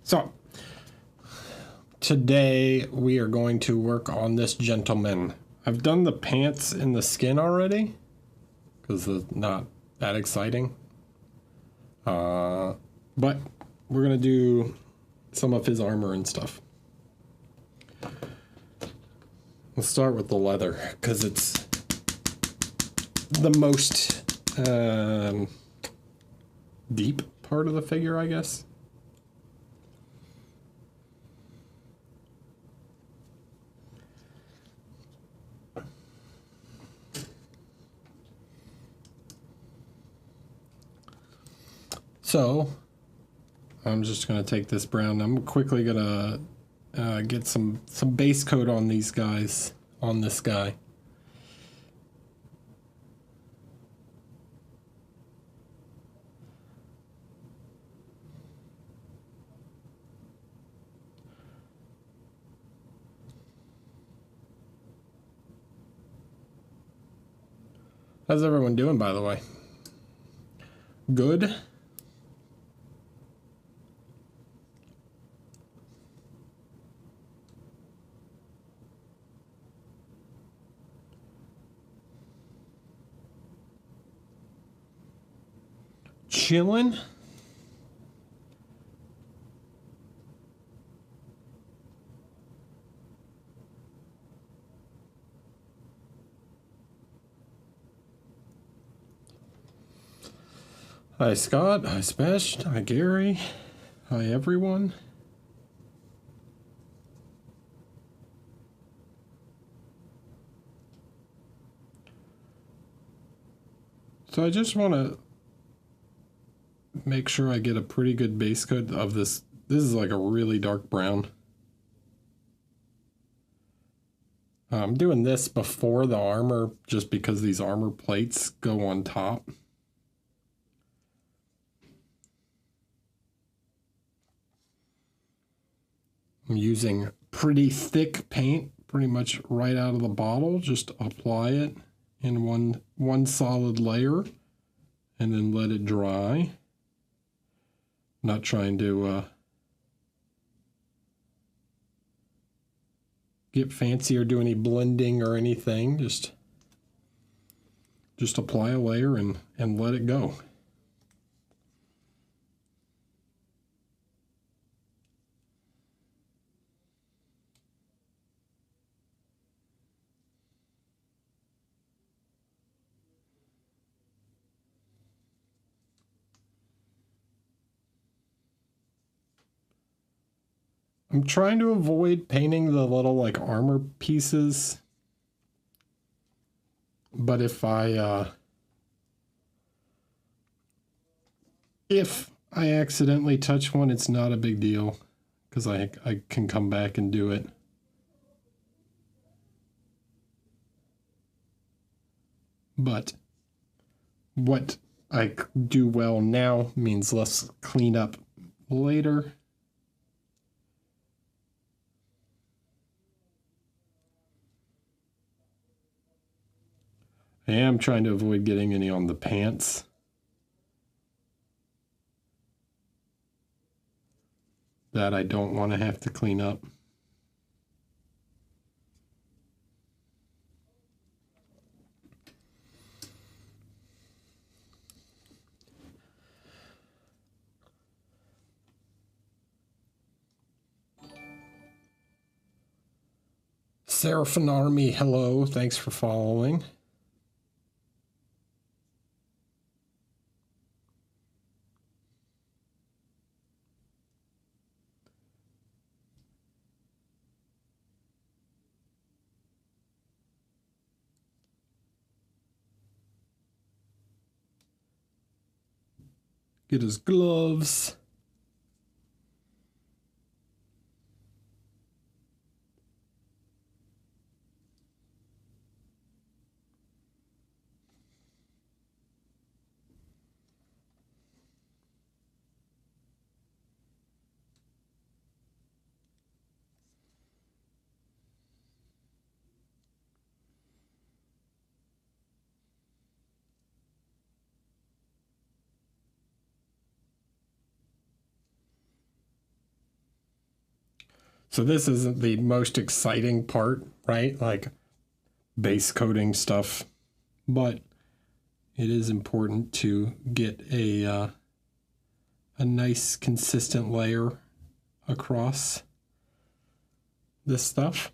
So, today we are going to work on this gentleman. I've done the pants and the skin already, because it's not that exciting. But we're going to do some of his armor and stuff. Let's start with the leather, because it's the most deep part of the figure, I guess. So, I'm just going to take this brown. I'm quickly going to get some base coat on these guys, on this guy. How's everyone doing, by the way? Good? Chillin'? Hi Scott, hi Spesh, hi Gary, hi everyone. So I just want to make sure I get a pretty good base coat of this. This is like a really dark brown. I'm doing this before the armor just because these armor plates go on top. I'm using pretty thick paint, pretty much right out of the bottle. Just apply it in one solid layer and then let it dry. Not trying to get fancy or do any blending or anything. Just apply a layer and let it go. I'm trying to avoid painting the little like armor pieces. But if I accidentally touch one, it's not a big deal because I can come back and do it. But what I do well now means less cleanup later. I am trying to avoid getting any on the pants. That I don't want to have to clean up. Seraphin Army, hello. Thanks for following. Get his gloves. So this isn't the most exciting part, right? Like base coating stuff, but it is important to get a nice consistent layer across this stuff.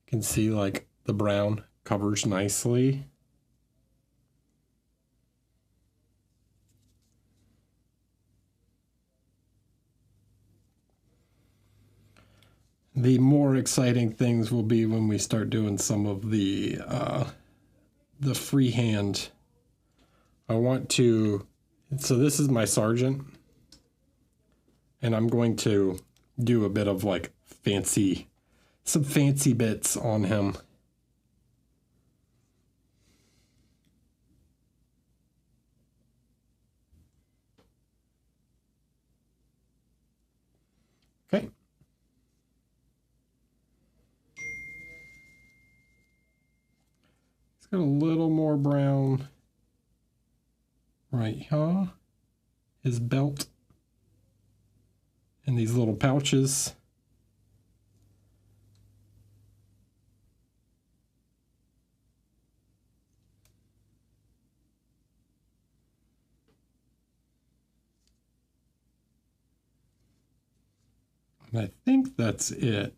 You can see like the brown covers nicely. The more exciting things will be when we start doing some of the freehand. I want to, so this is my sergeant, and I'm going to do a bit of like some fancy bits on him. Okay. He's got a little more brown right here. His belt and these little pouches. And I think that's it.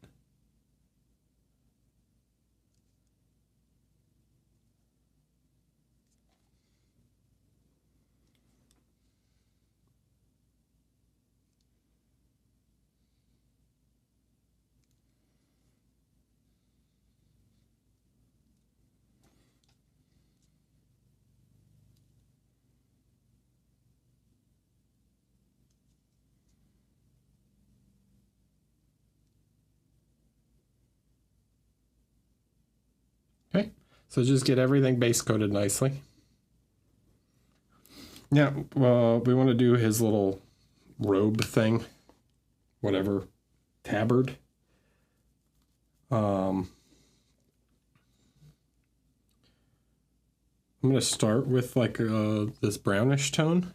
Okay, so just get everything base coated nicely. Now, we want to do his little robe thing, whatever, tabard. I'm going to start with like this brownish tone.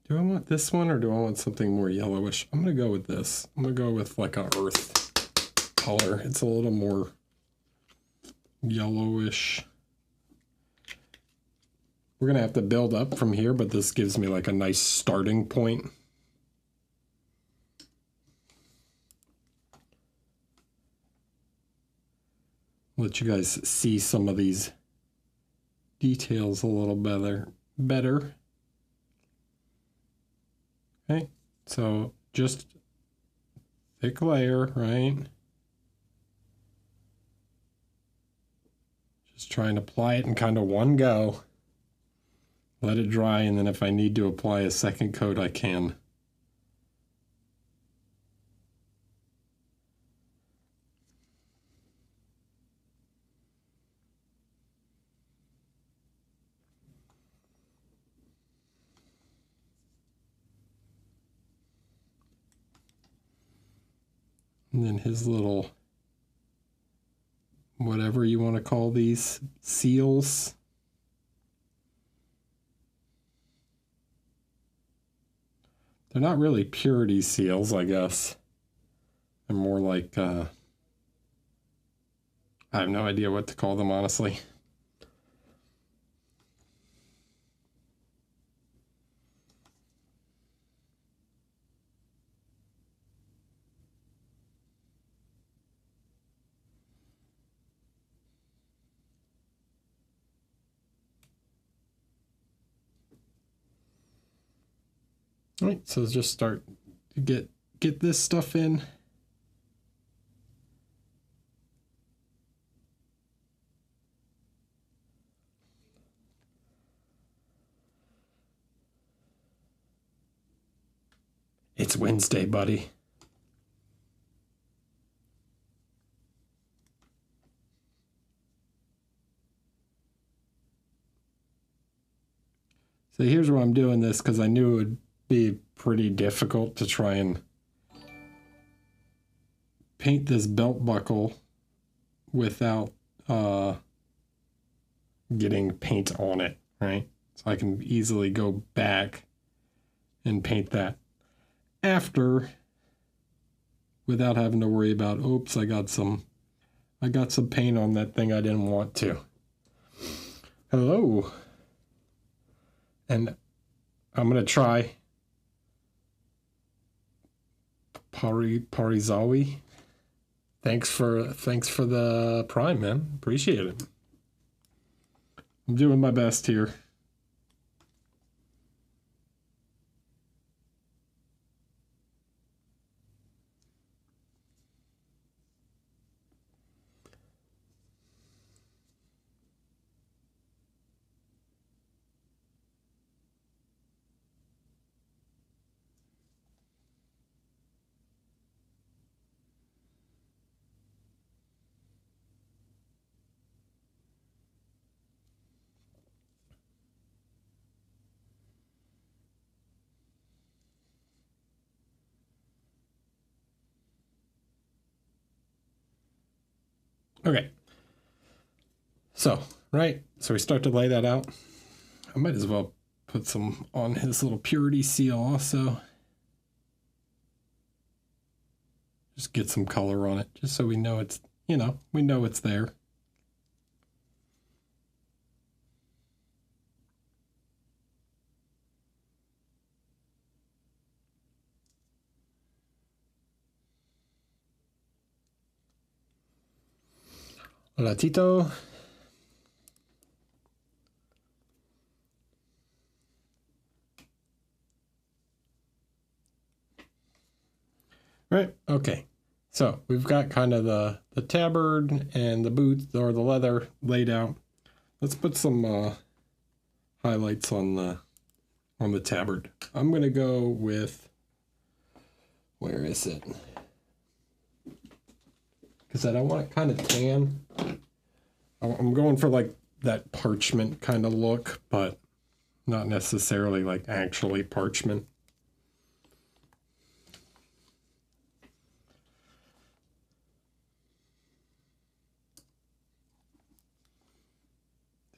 Do I want this one or do I want something more yellowish? I'm going to go with this. I'm going to go with like an earth color. It's a little more yellowish. We're going to have to build up from here, but this gives me like a nice starting point. Let you guys see some of these details a little better. Okay, so just thick layer, right? Just try and apply it in kind of one go. Let it dry, and then if I need to apply a second coat, I can. And then his little, whatever you want to call these, seals. They're not really purity seals, I guess. They're more like, I have no idea what to call them, honestly. All right, so just start to get this stuff in. It's Wednesday, buddy. So here's where I'm doing this because I knew it would be pretty difficult to try and paint this belt buckle without getting paint on it, right? So I can easily go back and paint that after without having to worry about, oops, I got some paint on that thing I didn't want to. Hello. And I'm going to try Parizawi. Thanks for the Prime, man. Appreciate it. I'm doing my best here. Okay. So we start to lay that out. I might as well put some on his little purity seal also. Just get some color on it, just so we know it's, we know it's there. Hola, Tito. Right, okay. So we've got kind of the tabard and the boots or the leather laid out. Let's put some highlights on the tabard. I'm gonna go with, where is it? Because I don't want it kind of tan. I'm going for like that parchment kind of look, but not necessarily like actually parchment.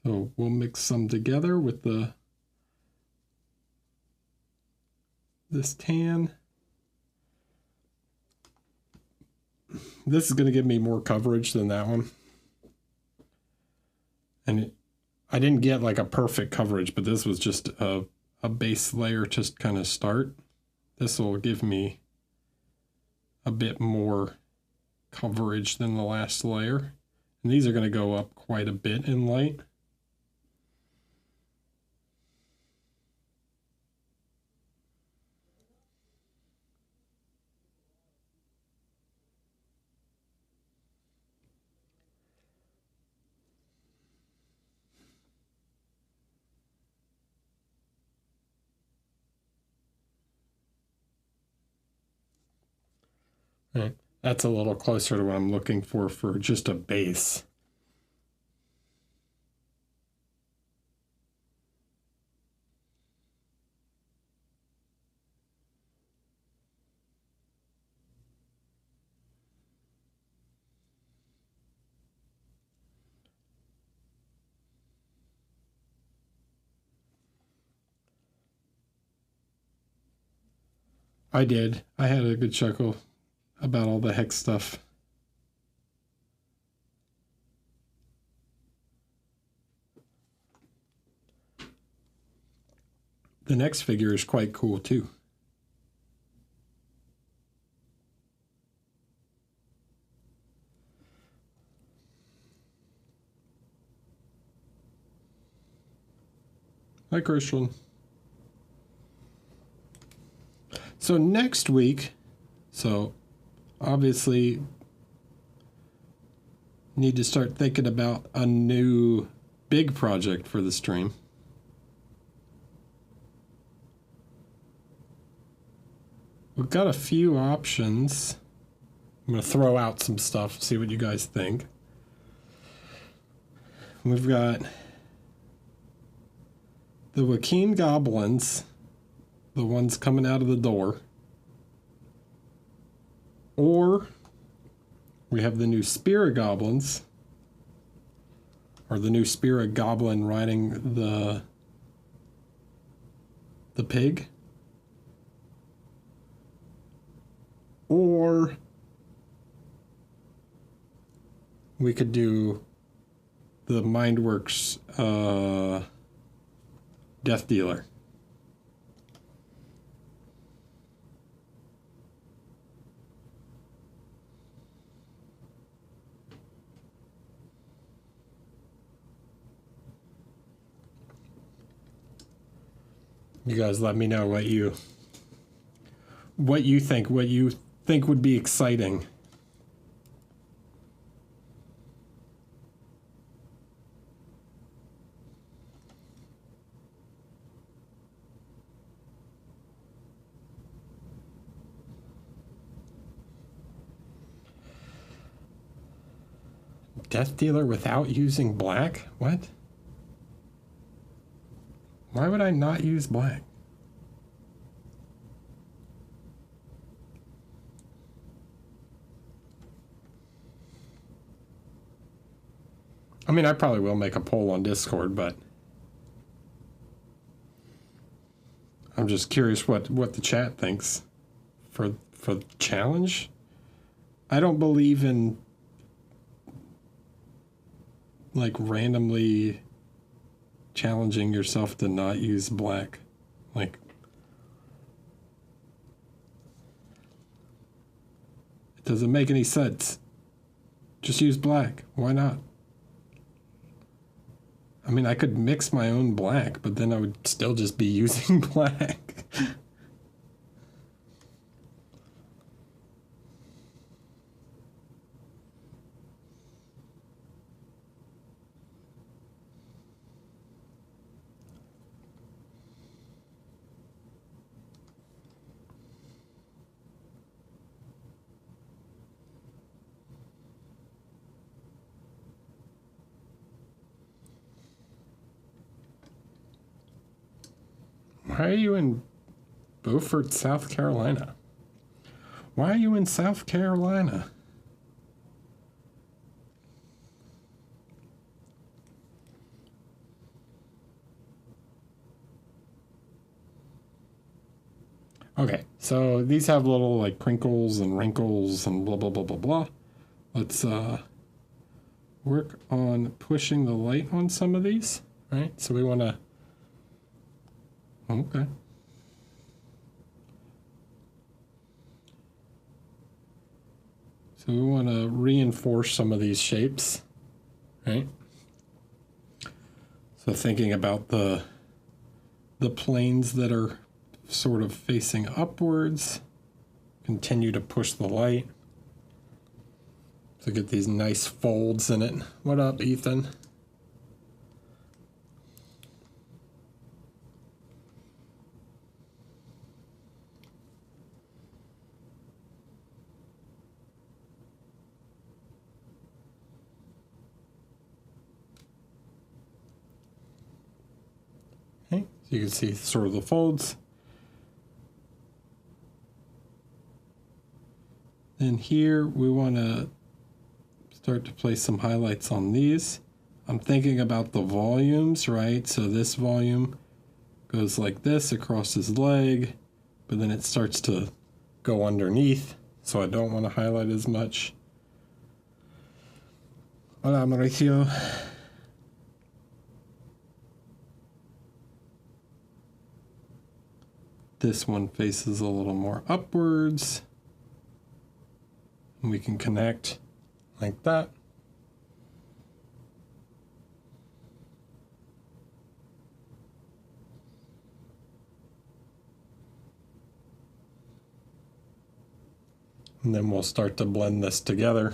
So we'll mix some together with this tan. This is going to give me more coverage than that one. And I didn't get like a perfect coverage, but this was just a base layer to kind of start. This will give me a bit more coverage than the last layer. And these are going to go up quite a bit in light. Right. That's a little closer to what I'm looking for just a base. I did. I had a good chuckle about all the hex stuff. The next figure is quite cool too. Hi, Christian. So next week, obviously need to start thinking about a new big project for the stream. We've got a few options. I'm going to throw out some stuff, see what you guys think. We've got the Joaquin goblins, the ones coming out of the door. Or we have the new Spirit goblins. or the new spirit goblin riding the pig. Or we could do the Mindworks Death Dealer. You guys let me know what you think would be exciting. Death Dealer without using black? What? Why would I not use black? I mean, I probably will make a poll on Discord, but I'm just curious what the chat thinks for the challenge. I don't believe in like randomly challenging yourself to not use black. Like, it doesn't make any sense. Just use black. Why not? I mean, I could mix my own black, but then I would still just be using black. Why are you in Beaufort, South Carolina? Why are you in South Carolina? Okay, so these have little like crinkles and wrinkles and blah, blah, blah, blah, blah. Let's work on pushing the light on some of these, right? So we want to, okay. So we want to reinforce some of these shapes, right? So thinking about the planes that are sort of facing upwards, continue to push the light. So get these nice folds in it. What up, Ethan? Okay, so you can see sort of the folds. And here we want to start to place some highlights on these. I'm thinking about the volumes, right? So this volume goes like this across his leg, but then it starts to go underneath, so I don't want to highlight as much. Hola, Mauricio. This one faces a little more upwards. And we can connect like that. And then we'll start to blend this together.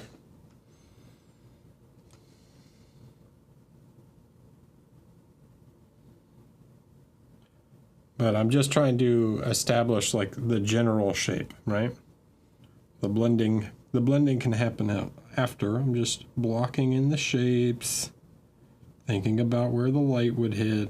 But I'm just trying to establish like the general shape, right? The blending can happen out after. I'm just blocking in the shapes, thinking about where the light would hit.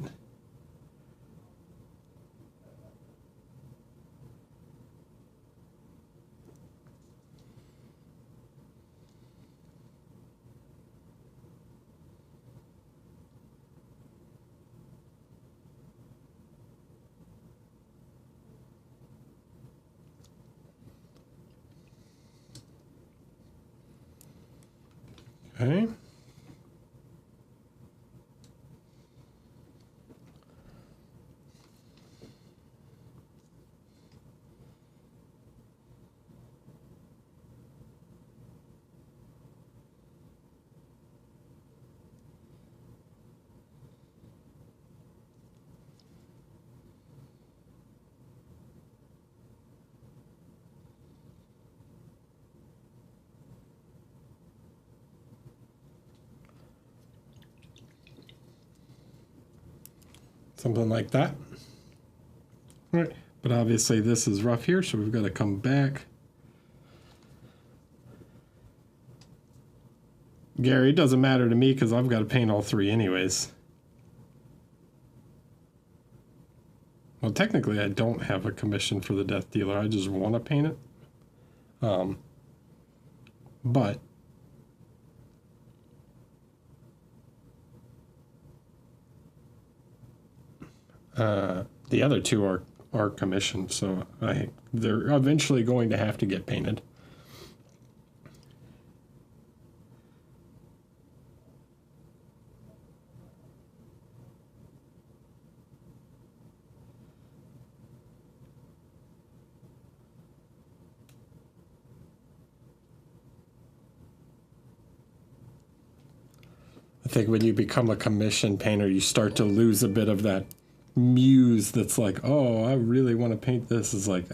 Okay. Something like that. All right, but obviously this is rough here, so we've got to come back. Gary, it doesn't matter to me because I've got to paint all three anyways. Well, technically I don't have a commission for the Death Dealer. I just want to paint it. But the other two are commissioned, so they're eventually going to have to get painted. I think when you become a commission painter, you start to lose a bit of that muse that's like, oh, I really want to paint this. It's like,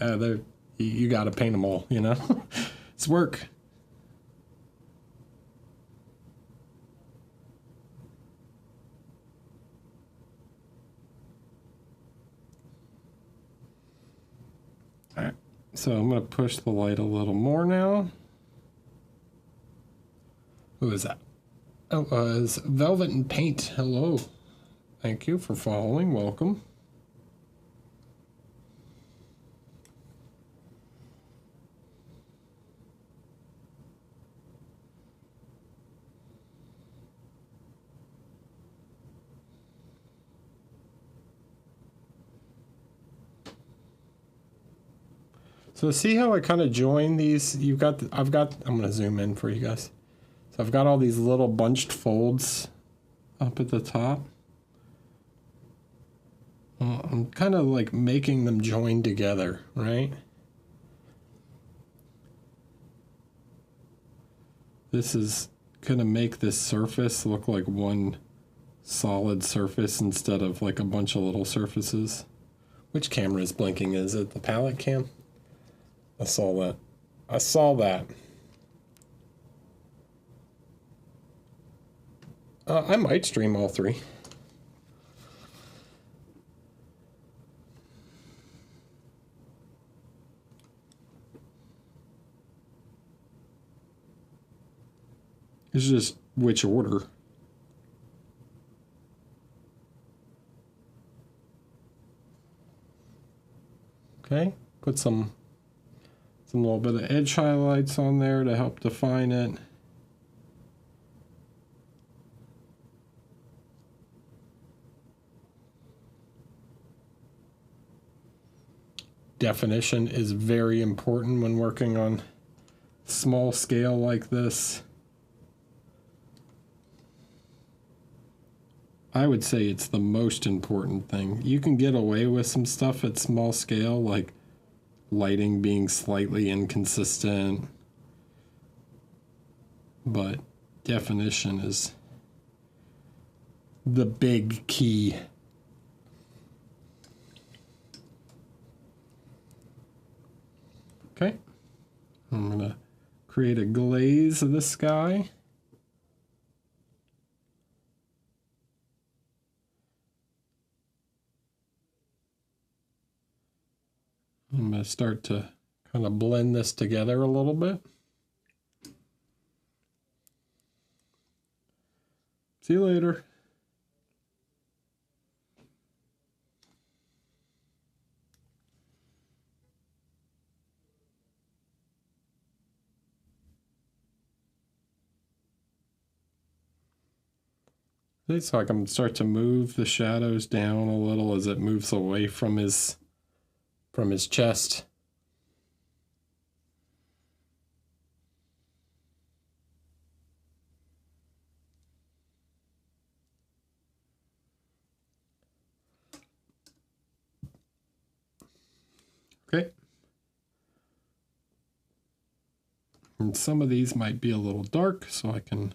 you got to paint them all, you know? It's work. All right, so I'm going to push the light a little more now. Who is that? Oh, it was Velvet and Paint. Hello. Thank you for following. Welcome. So see how I kind of join these? I'm going to zoom in for you guys. So I've got all these little bunched folds up at the top. I'm kind of like making them join together, right? This is going to make this surface look like one solid surface instead of like a bunch of little surfaces. Which camera is blinking? Is it the palette cam? I saw that. I saw that. I might stream all three. It's just which order. Okay, put some little bit of edge highlights on there to help define it. Definition is very important when working on small scale like this. I would say it's the most important thing. You can get away with some stuff at small scale, like lighting being slightly inconsistent, but definition is the big key. Okay, I'm gonna create a glaze of the sky. I'm going to start to kind of blend this together a little bit. See you later. So I can start to move the shadows down a little as it moves away from his chest. Okay. And some of these might be a little dark, so I can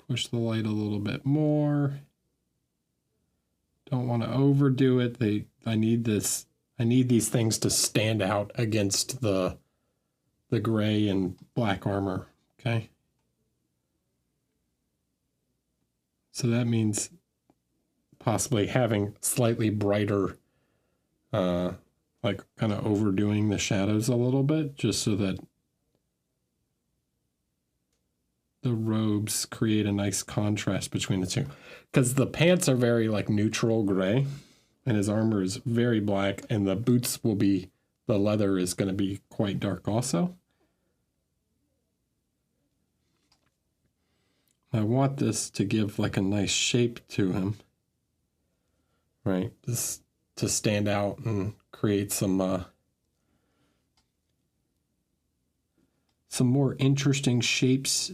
push the light a little bit more. Don't want to overdo it. I need these things to stand out against the gray and black armor. Okay. So that means possibly having slightly brighter, like kind of overdoing the shadows a little bit, just so that the robes create a nice contrast between the two. Because the pants are very like neutral gray, and his armor is very black, and the boots will be, the leather is going to be quite dark also. I want this to give like a nice shape to him, right? This to stand out and create some more interesting shapes.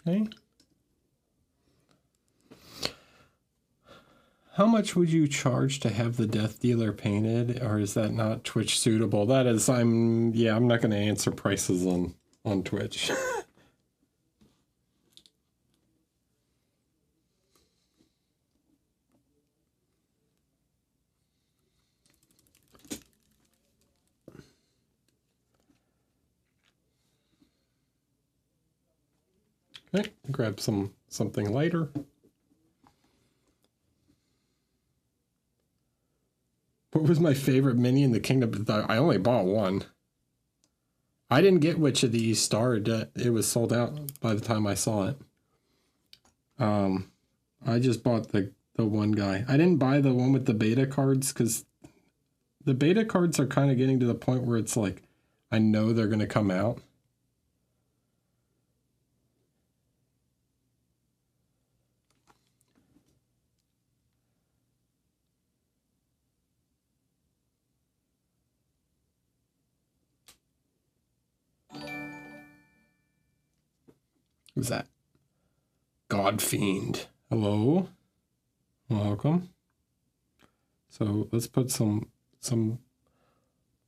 Okay. How much would you charge to have the Death Dealer painted, or is that not Twitch suitable? That is, I'm not going to answer prices on Twitch. Okay, grab something lighter. What was my favorite mini in the Kingdom? I only bought one. I didn't get Witch of the East Star. It was sold out by the time I saw it. I just bought the one guy. I didn't buy the one with the beta cards because the beta cards are kind of getting to the point where it's like, I know they're going to come out. Who's that? Godfiend. Hello. Welcome. So let's put some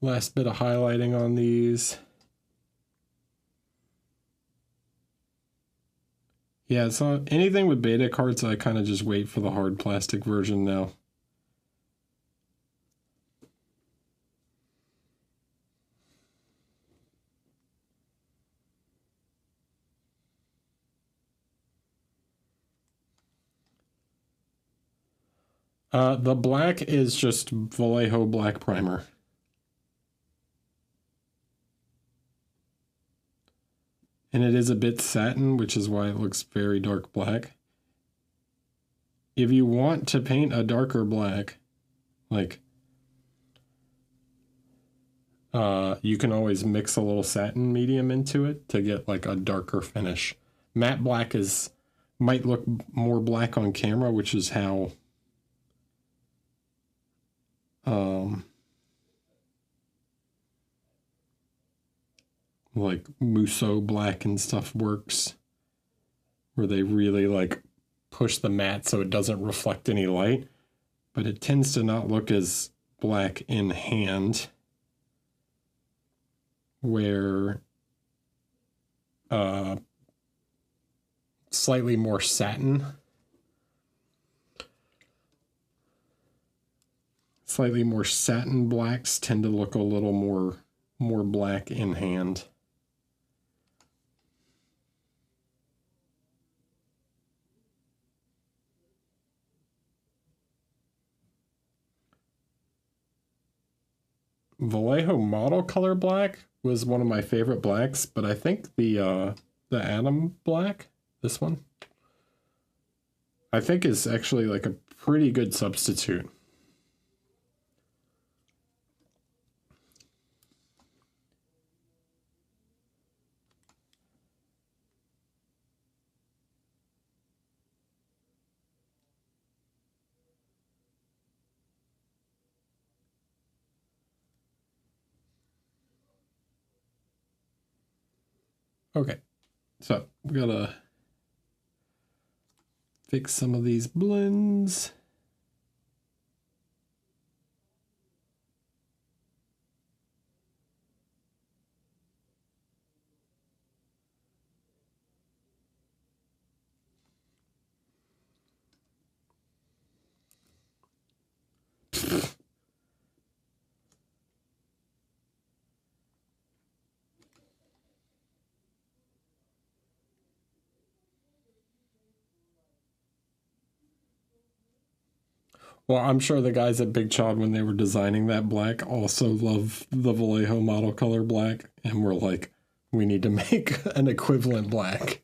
last bit of highlighting on these. Yeah, so anything with beta cards, I kind of just wait for the hard plastic version now. The black is just Vallejo black primer. And it is a bit satin, which is why it looks very dark black. If you want to paint a darker black, like, you can always mix a little satin medium into it to get like a darker finish. Matte black might look more black on camera, which is how like Musso black and stuff works, where they really like push the matte so it doesn't reflect any light, but it tends to not look as black in hand, where slightly more satin, blacks tend to look a little more black in hand. Vallejo model color black was one of my favorite blacks, but I think the Atom black, this one, I think is actually like a pretty good substitute. Okay, so we gotta fix some of these blends. Well, I'm sure the guys at Big Chod, when they were designing that black, also love the Vallejo model color black, and we're like, we need to make an equivalent black.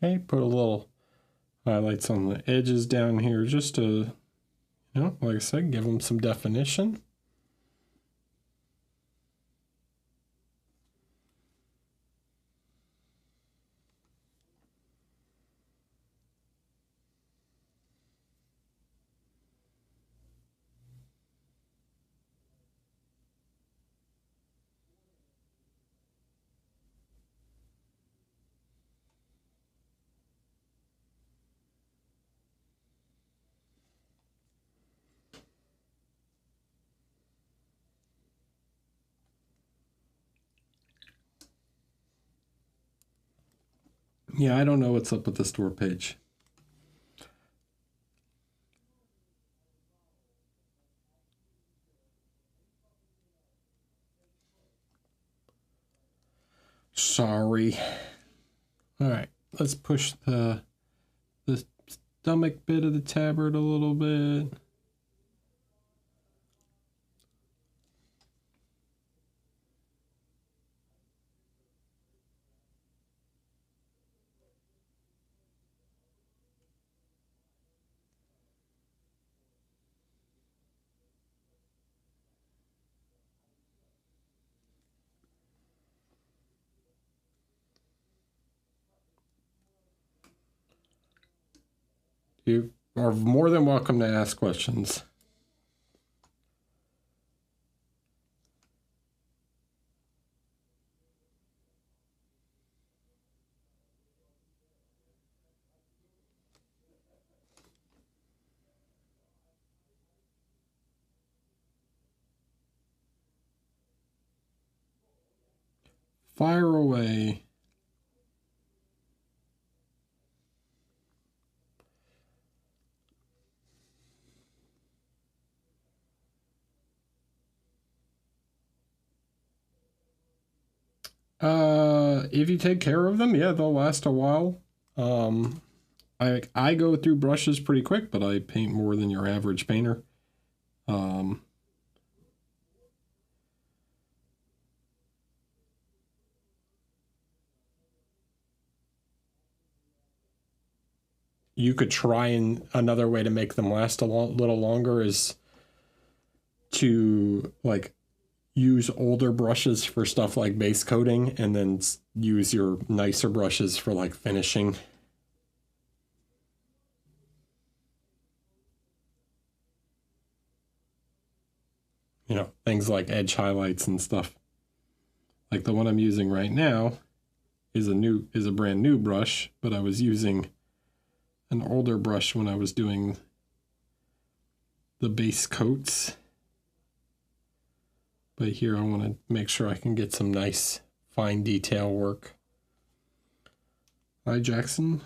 Okay, put a little highlights on the edges down here just to, you know, like I said, give them some definition. Yeah, I don't know what's up with the store page. Sorry. All right, let's push the stomach bit of the tabard a little bit. You are more than welcome to ask questions. Fire away. If you take care of them, yeah, they'll last a while. I go through brushes pretty quick, but I paint more than your average painter. You could try, and another way to make them last a little longer is to like use older brushes for stuff like base coating, and then use your nicer brushes for like finishing. You know, things like edge highlights and stuff. Like the one I'm using right now is a brand new brush, but I was using an older brush when I was doing the base coats. But here I want to make sure I can get some nice fine detail work. Hi, Jackson.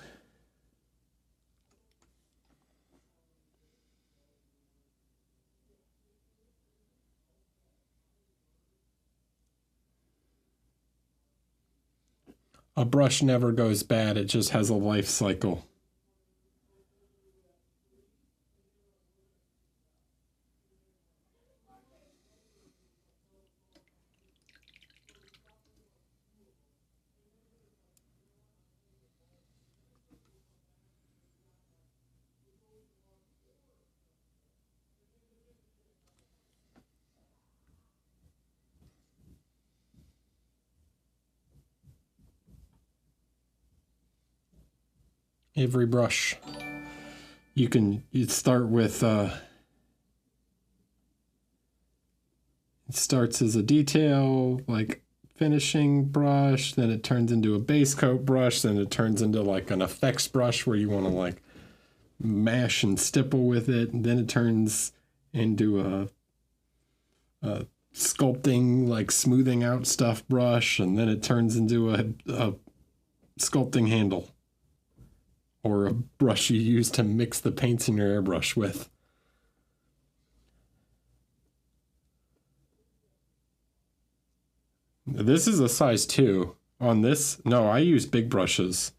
A brush never goes bad, it just has a life cycle. every brush. You start with it starts as a detail, like finishing brush, then it turns into a base coat brush, then it turns into like an effects brush where you want to like mash and stipple with it, and then it turns into a sculpting, like smoothing out stuff brush, and then it turns into a sculpting handle, or a brush you use to mix the paints in your airbrush with. This is a size 2. On this, no, I use big brushes.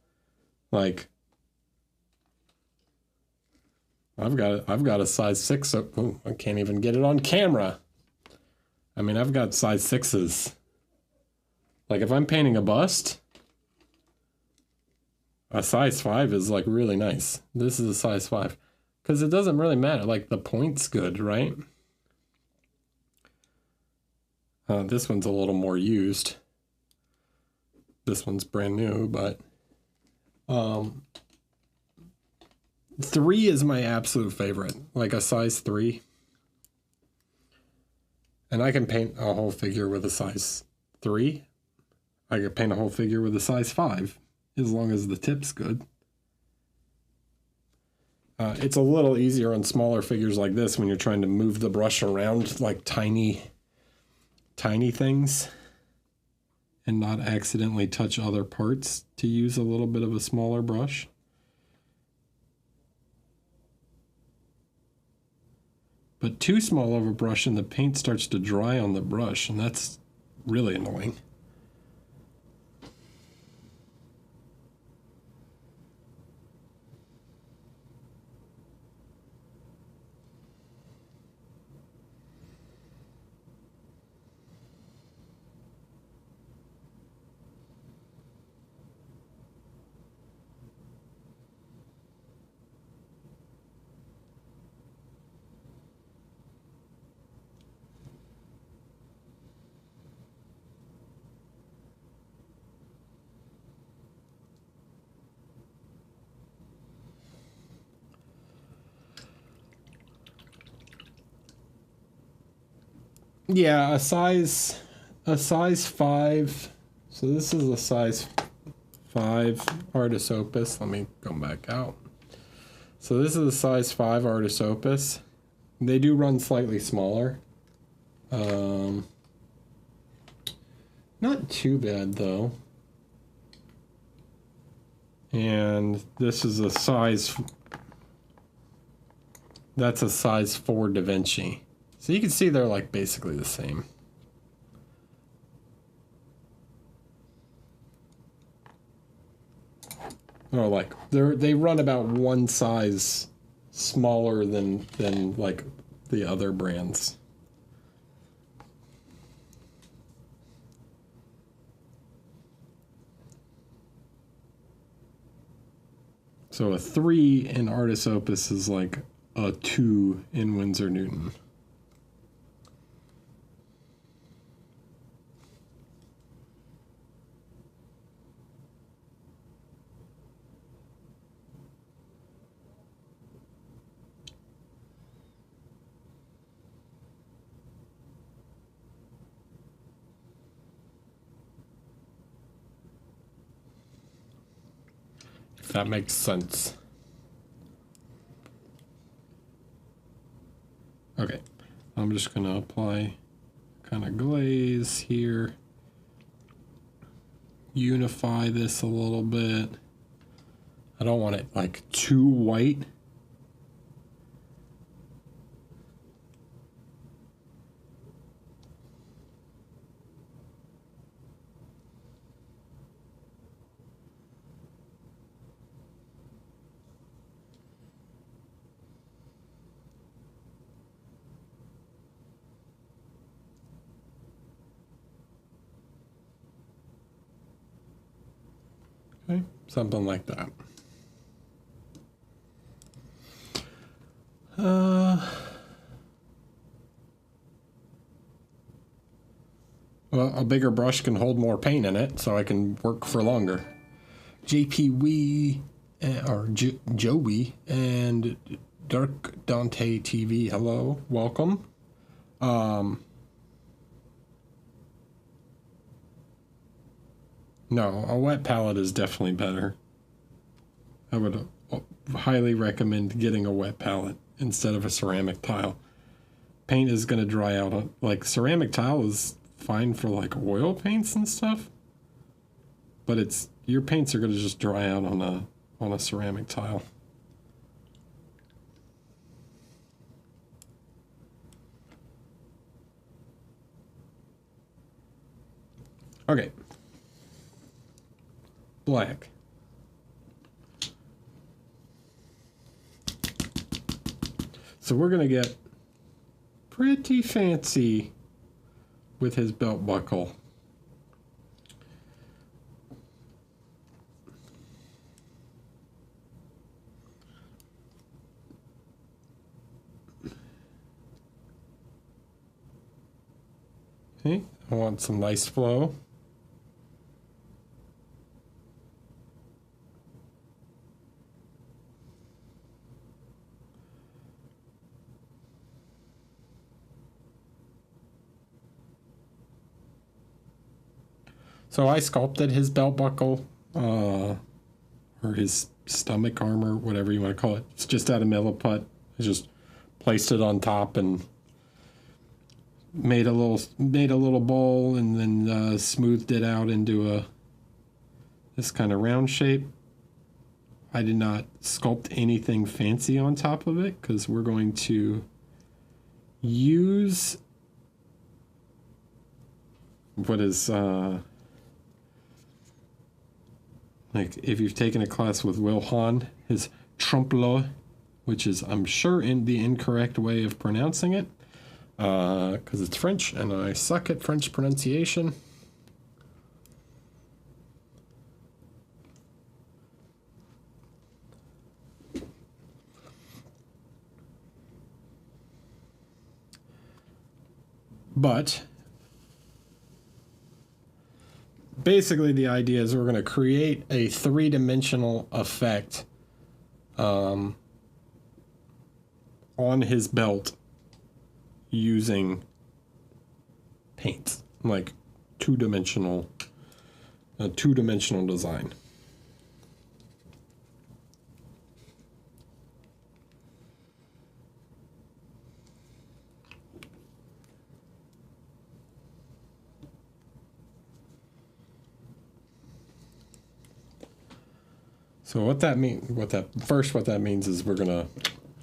Like, I've got a size 6. So, I can't even get it on camera. I mean, I've got size 6s. Like, if I'm painting a bust, a size 5 is like really nice. This is a size 5 because it doesn't really matter. Like, the point's good, right? This one's a little more used. This one's brand new, but 3 is my absolute favorite. Like a size 3. And I can paint a whole figure with a size 3. I can paint a whole figure with a size 5, as long as the tip's good. It's a little easier on smaller figures like this when you're trying to move the brush around like tiny things and not accidentally touch other parts, to use a little bit of a smaller brush. But too small of a brush and the paint starts to dry on the brush, and that's really annoying. Yeah, a size 5. So this is a size 5 Artis Opus. Let me come back out. So this is a size 5 Artis Opus. They do run slightly smaller. Not too bad though. And this is a size, that's a size 4 Da Vinci. So you can see they're like basically the same. Or like they run about one size smaller than like the other brands. So a 3 in Artis Opus is like a 2 in Winsor Newton. If that makes sense. Okay, I'm just gonna apply kind of glaze here. Unify this a little bit. I don't want it like too white. Okay, something like that. Well, a bigger brush can hold more paint in it, so I can work for longer. JP Wee or Joey, and Dark Dante TV. Hello, welcome. No, a wet palette is definitely better. I would highly recommend getting a wet palette instead of a ceramic tile. Paint is going to dry out. Like, ceramic tile is fine for like oil paints and stuff, but your paints are going to just dry out on a ceramic tile. Okay. Black. So we're going to get pretty fancy with his belt buckle. Okay, I want some nice flow. So I sculpted his belt buckle, or his stomach armor, whatever you want to call it. It's just out of milliput. I just placed it on top and made a little bowl, and then smoothed it out into this kind of round shape. I did not sculpt anything fancy on top of it because we're going to use what is like, if you've taken a class with Will Hahn, his Trompe, which is, I'm sure, in the incorrect way of pronouncing it, because it's French and I suck at French pronunciation. But basically the idea is we're going to create a three-dimensional effect on his belt using paint, like two-dimensional design. So what that means is we're gonna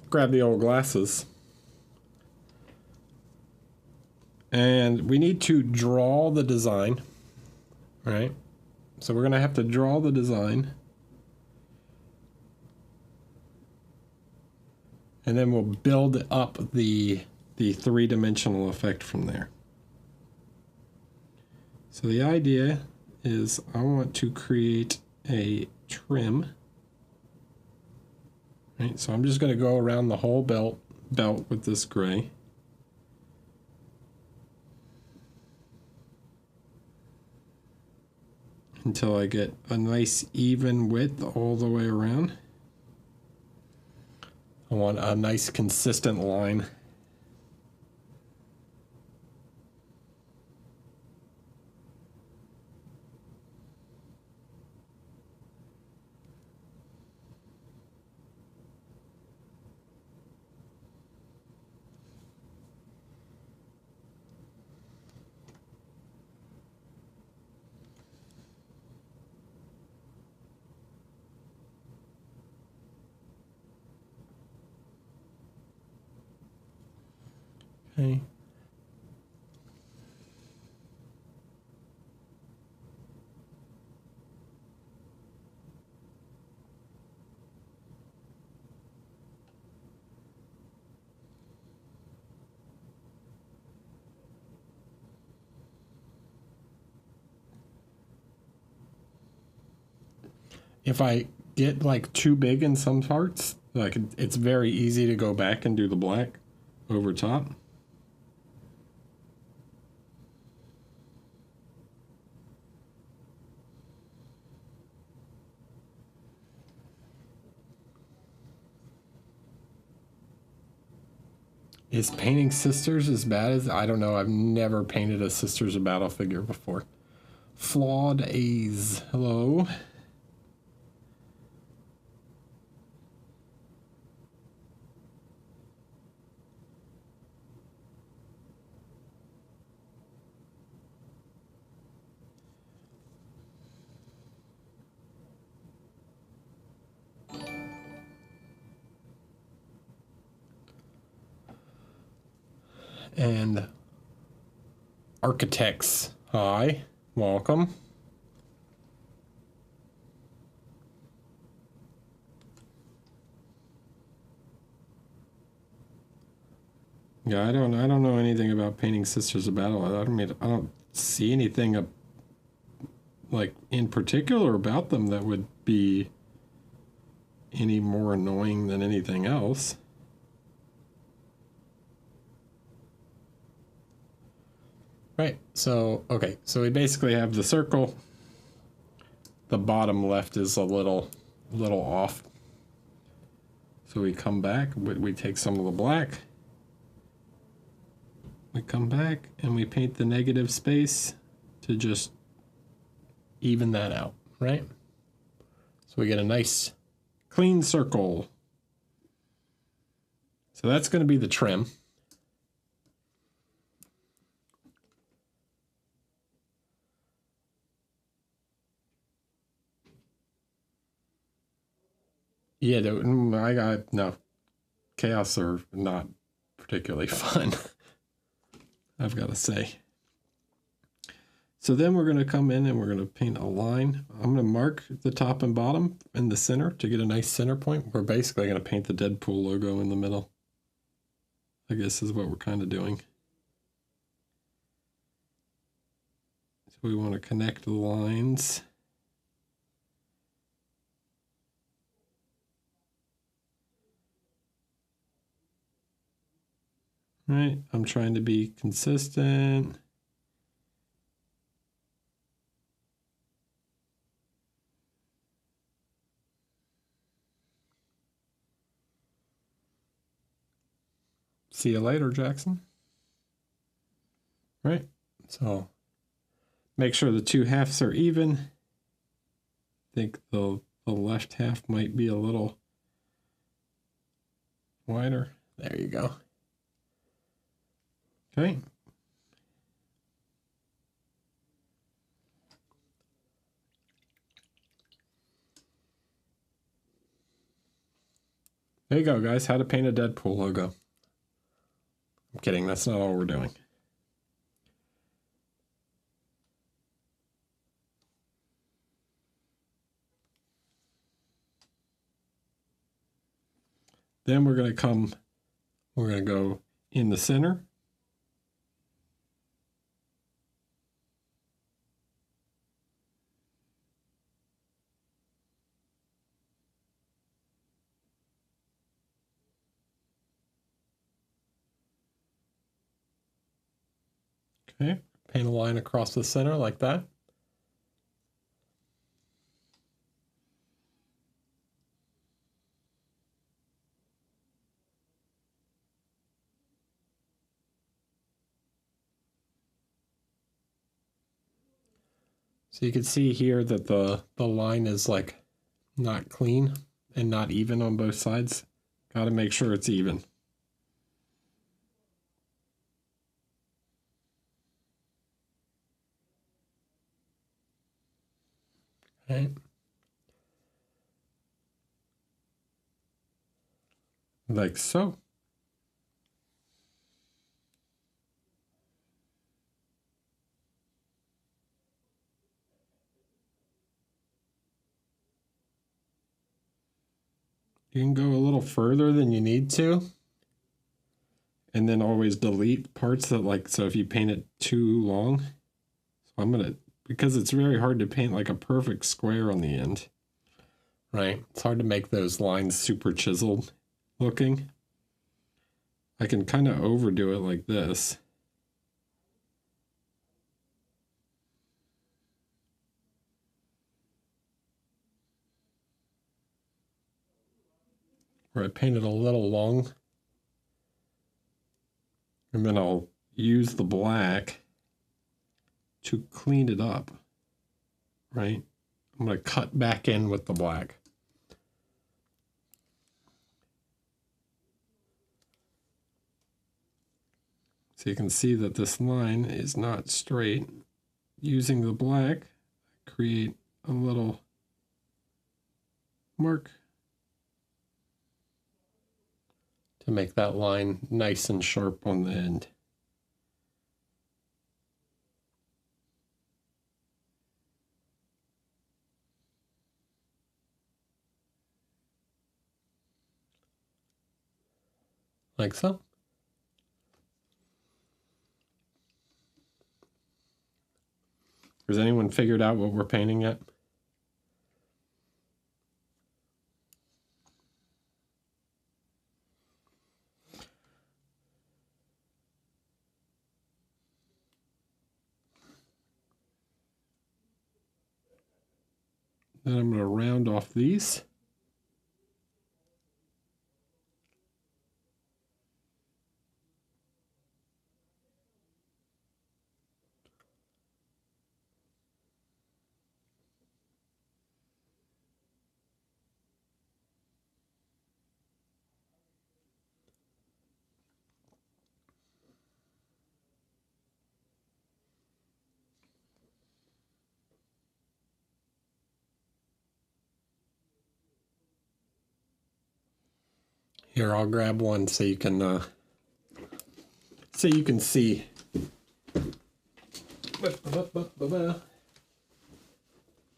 grab the old glasses, and we need to draw the design, right? So we're gonna have to draw the design, and then we'll build up the three-dimensional effect from there. So the idea is I want to create a trim. Right, so I'm just going to go around the whole belt with this gray. Until I get a nice even width all the way around. I want a nice consistent line. Okay. If I get like too big in some parts, like it's very easy to go back and do the black over top. Is painting sisters as bad as... I don't know. I've never painted a Sisters of Battle figure before. Flawed A's. Hello. And Architects. Hi. Welcome. Yeah, I don't know anything about painting Sisters of Battle. I don't see anything like in particular about them that would be any more annoying than anything else. Right, so, okay, so we basically have the circle. The bottom left is a little off. So we come back, we take some of the black. We come back and we paint the negative space to just even that out, right? So we get a nice clean circle. So that's going to be the trim. Yeah, no. Chaos are not particularly fun, I've got to say. So then we're going to come in and we're going to paint a line. I'm going to mark the top and bottom in the center to get a nice center point. We're basically going to paint the Deadpool logo in the middle. I guess is what we're kind of doing. So we want to connect the lines. Right, I'm trying to be consistent. See you later, Jackson. Right, so make sure the two halves are even. I think the left half might be a little wider. There you go. Okay. There you go, guys. How to paint a Deadpool logo. I'm kidding. That's not all we're doing. Then we're going to go in the center. Okay, paint a line across the center like that. So you can see here that the line is like not clean and not even on both sides. Got to make sure it's even. Okay. Like so. You can go a little further than you need to. And then always delete parts that like, so if you paint it too long. So I'm going to, because it's very hard to paint like a perfect square on the end. Right? It's hard to make those lines super chiseled looking. I can kind of overdo it like this. Where I painted a little long. And then I'll use the black to clean it up, right? I'm going to cut back in with the black. So you can see that this line is not straight. Using the black, create a little mark to make that line nice and sharp on the end. Like so. Has anyone figured out what we're painting yet? Then I'm going to round off these. Here, I'll grab one so you can see.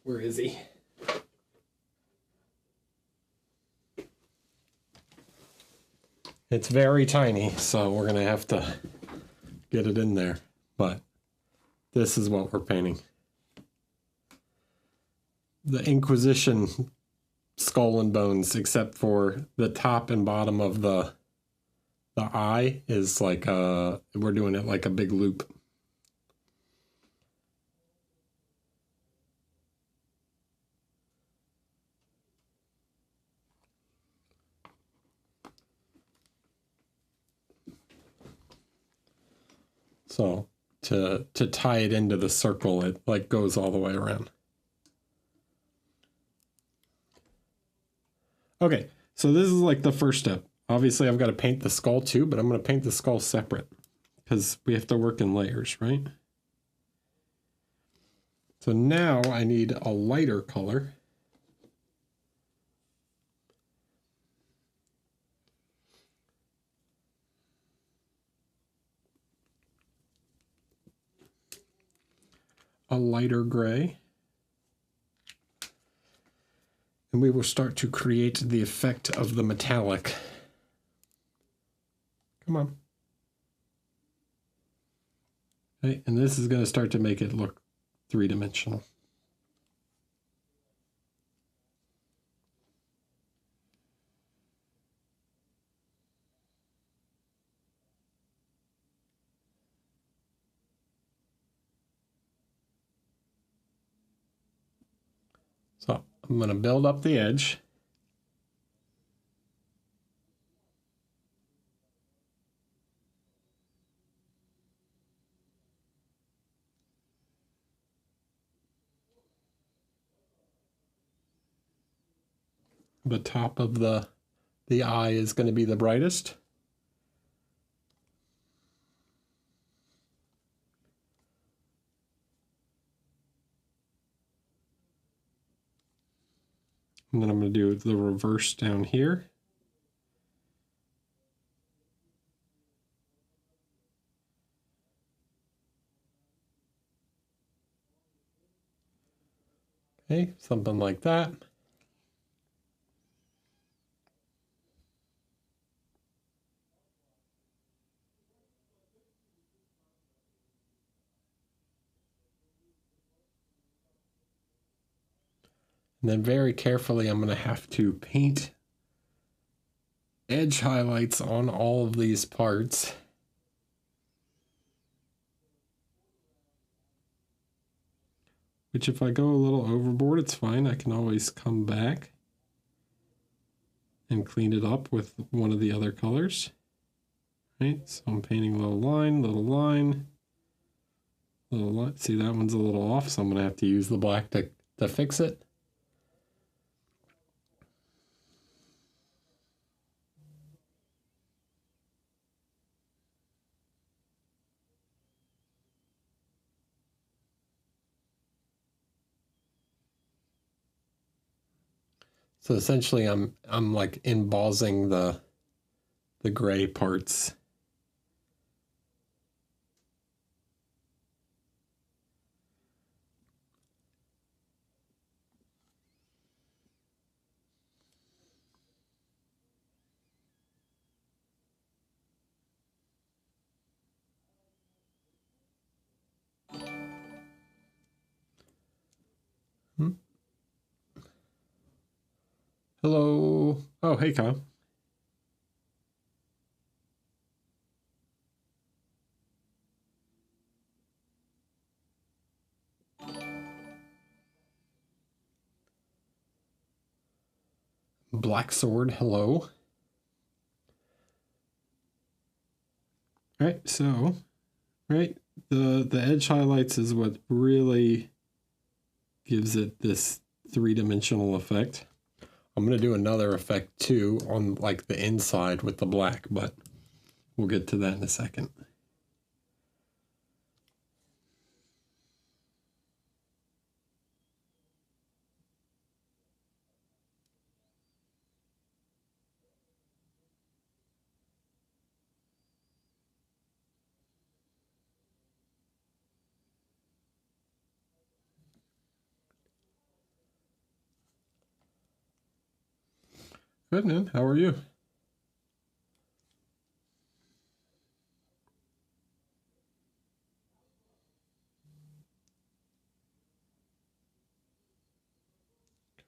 Where is he? It's very tiny, so we're gonna have to get it in there. But this is what we're painting. The Inquisition skull and bones, except for the top and bottom of the eye is like we're doing it like a big loop. So to tie it into the circle, it like goes all the way around. Okay, so this is like the first step. Obviously, I've got to paint the skull too, but I'm going to paint the skull separate because we have to work in layers, right? So now I need a lighter color. A lighter gray. And we will start to create the effect of the metallic. Come on. Okay, and this is going to start to make it look three-dimensional. So I'm going to build up the edge. The top of the eye is going to be the brightest. And then I'm going to do the reverse down here. Okay, something like that. And then very carefully, I'm going to have to paint edge highlights on all of these parts. Which if I go a little overboard, it's fine. I can always come back and clean it up with one of the other colors. Right, so I'm painting a little line, little line, little line. See, that one's a little off, so I'm gonna have to use the black to fix it. So essentially I'm like embossing the gray parts. Hmm. Hello. Oh, hey, Kyle. Black sword, hello. All right, so, right, the edge highlights is what really gives it this three-dimensional effect. I'm gonna do another effect too on like the inside with the black, but we'll get to that in a second. Good, man. How are you?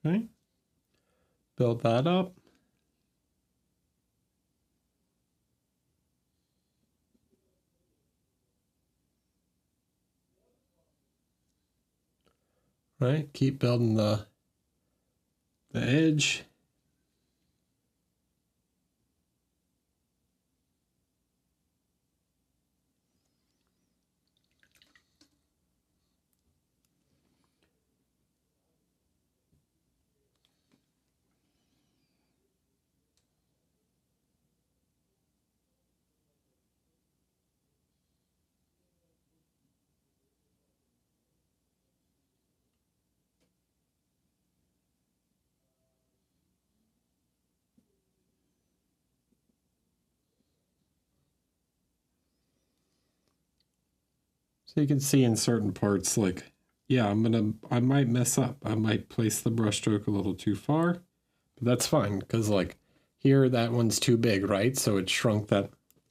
Okay. Build that up. Right. Keep building the edge. So you can see in certain parts, like, yeah, I might mess up. I might place the brushstroke a little too far, but that's fine because like here, that one's too big, right? So it shrunk that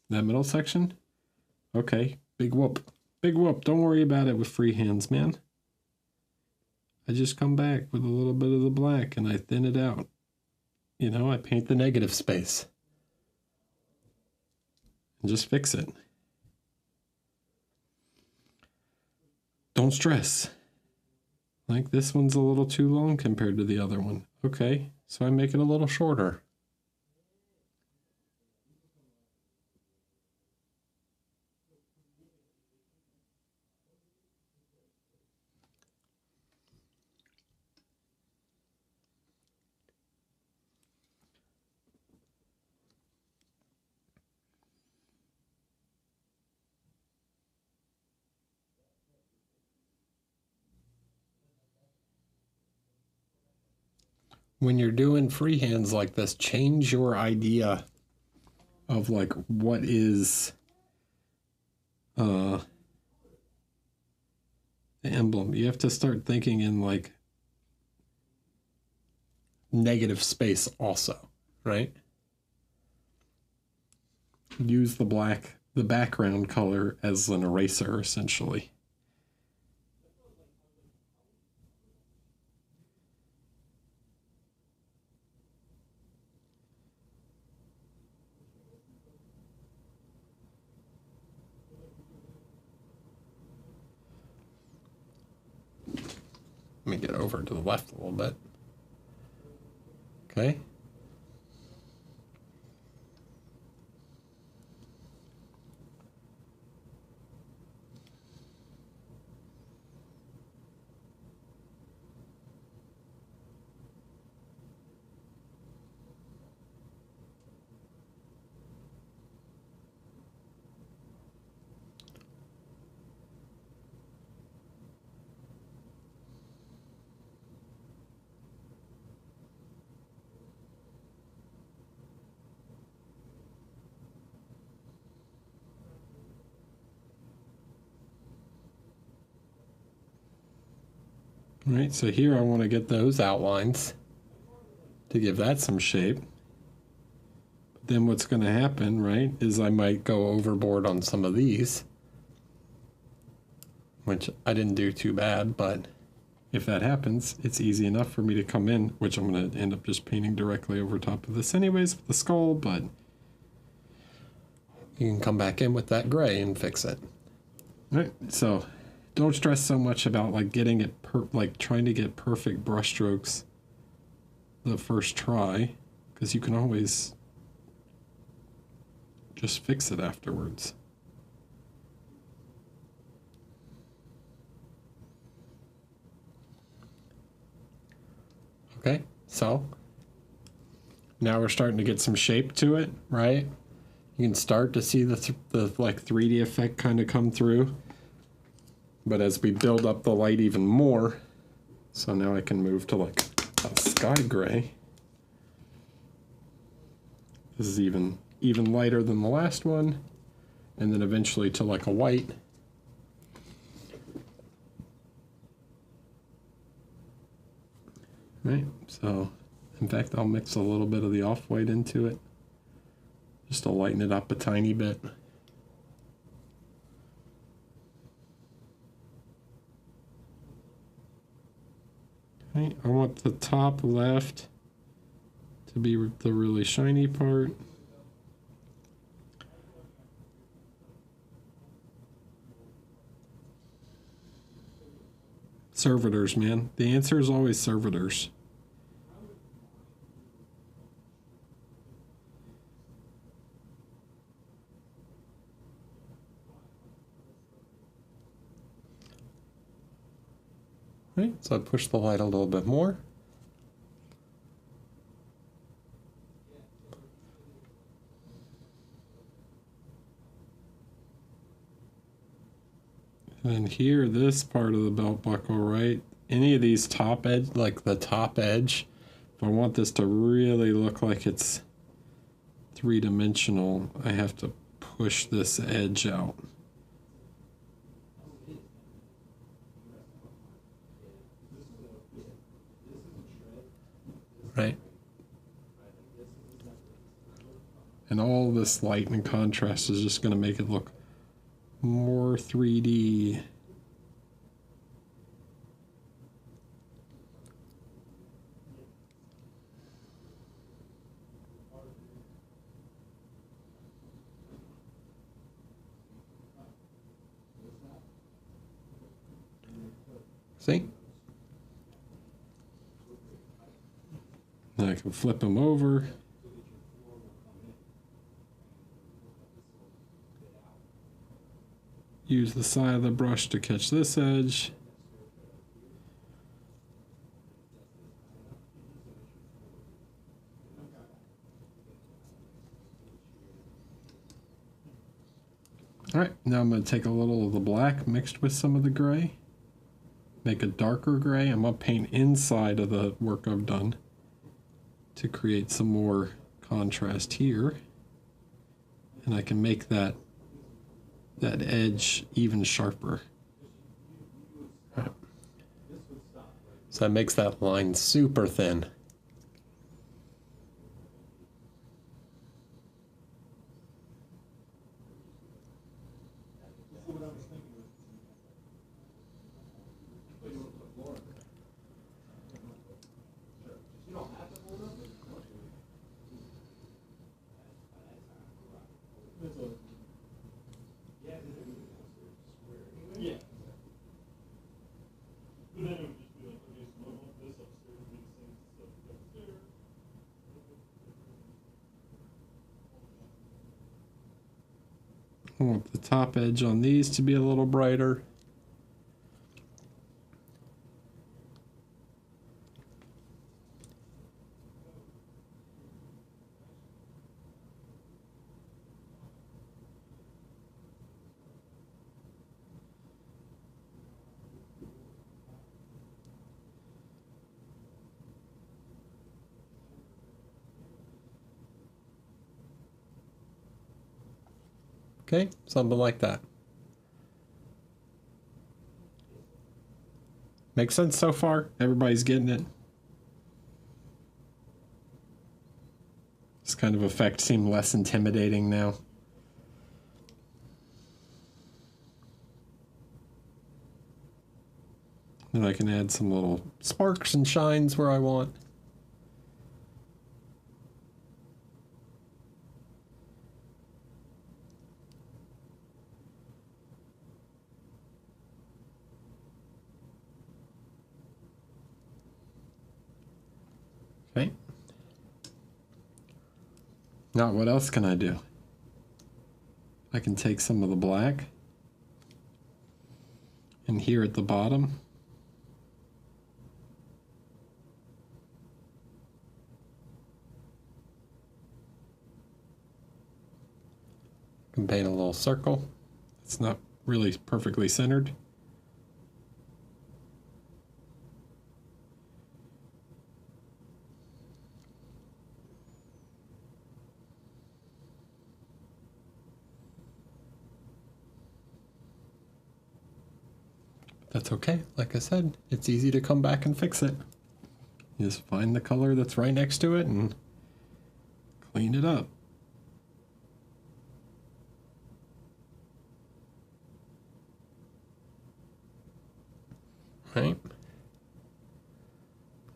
middle section. Okay, big whoop. Big whoop. Don't worry about it with free hands, man. I just come back with a little bit of the black and I thin it out. You know, I paint the negative space and just fix it. Don't stress. Like this one's a little too long compared to the other one. Okay, so I make it a little shorter. When you're doing freehands like this, change your idea of like what is the emblem. You have to start thinking in like negative space also, right? Use the background color as an eraser essentially. Let me get over to the left a little bit. Okay. All right, so here I want to get those outlines to give that some shape. But then what's going to happen, right, is I might go overboard on some of these, which I didn't do too bad, but if that happens, it's easy enough for me to come in, which I'm going to end up just painting directly over top of this anyways with the skull, but you can come back in with that gray and fix it. All right, so don't stress so much about like getting it, like trying to get perfect brush strokes the first try, because you can always just fix it afterwards. Okay, so now we're starting to get some shape to it, right? You can start to see the like 3D effect kind of come through. But as we build up the light even more, so now I can move to like a sky gray. This is even lighter than the last one, and then eventually to like a white. Right, so in fact I'll mix a little bit of the off-white into it just to lighten it up a tiny bit. Okay, I want the top left to be the really shiny part. Servitors, man. The answer is always servitors. Right, so I push the light a little bit more. And here, this part of the belt buckle, right? Any of these top edge, like the top edge, if I want this to really look like it's three-dimensional, I have to push this edge out. Right? And all this light and contrast is just going to make it look more 3D. See? Then I can flip them over. Use the side of the brush to catch this edge. All right, now I'm going to take a little of the black mixed with some of the gray. Make a darker gray. I'm going to paint inside of the work I've done to create some more contrast here. And I can make that edge even sharper. Right. So that makes that line super thin. I want the top edge on these to be a little brighter. Okay, something like that. Makes sense so far? Everybody's getting it? This kind of effect seems less intimidating now. And I can add some little sparks and shines where I want. Okay. Now, what else can I do? I can take some of the black and here at the bottom, I can paint a little circle. It's not really perfectly centered. That's okay. Like I said, it's easy to come back and fix it. You just find the color that's right next to it and clean it up. Right.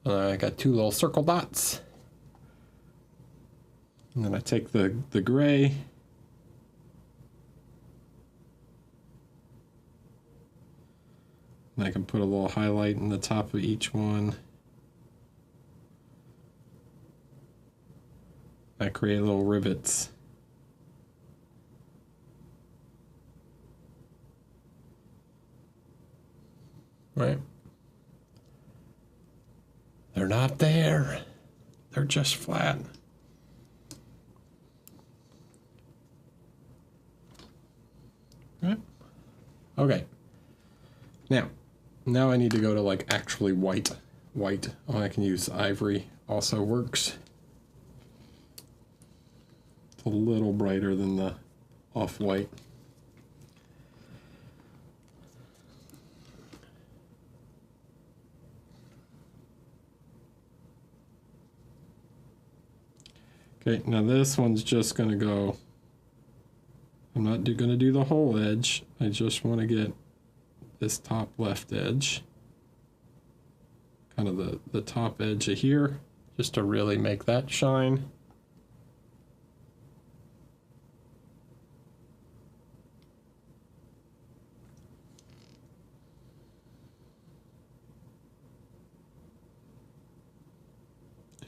I got two little circle dots. And then I take the gray. And I can put a little highlight in the top of each one. I create little rivets. Right. They're not there. They're just flat. Right. Okay. Now I need to go to like actually white. White. Oh, I can use ivory. Also works. It's a little brighter than the off-white. Okay, now this one's just going to go, I'm not going to do the whole edge. I just want to get this top left edge, kind of the top edge of here, just to really make that shine.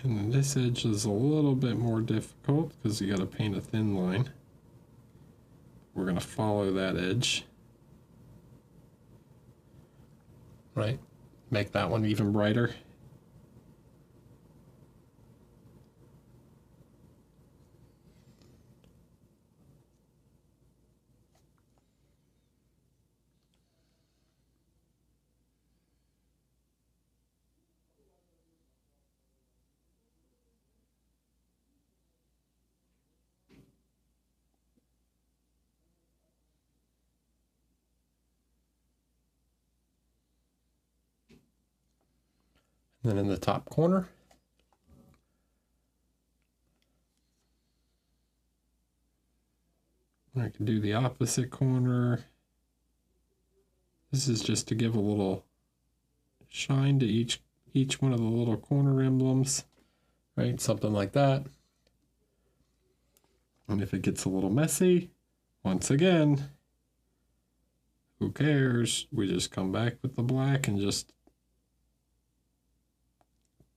And then this edge is a little bit more difficult because you got to paint a thin line. We're going to follow that edge. Right? Make that one even brighter. Then in the top corner, I can do the opposite corner. This is just to give a little shine to each one of the little corner emblems, right? Something like that. And if it gets a little messy, once again, who cares? We just come back with the black and just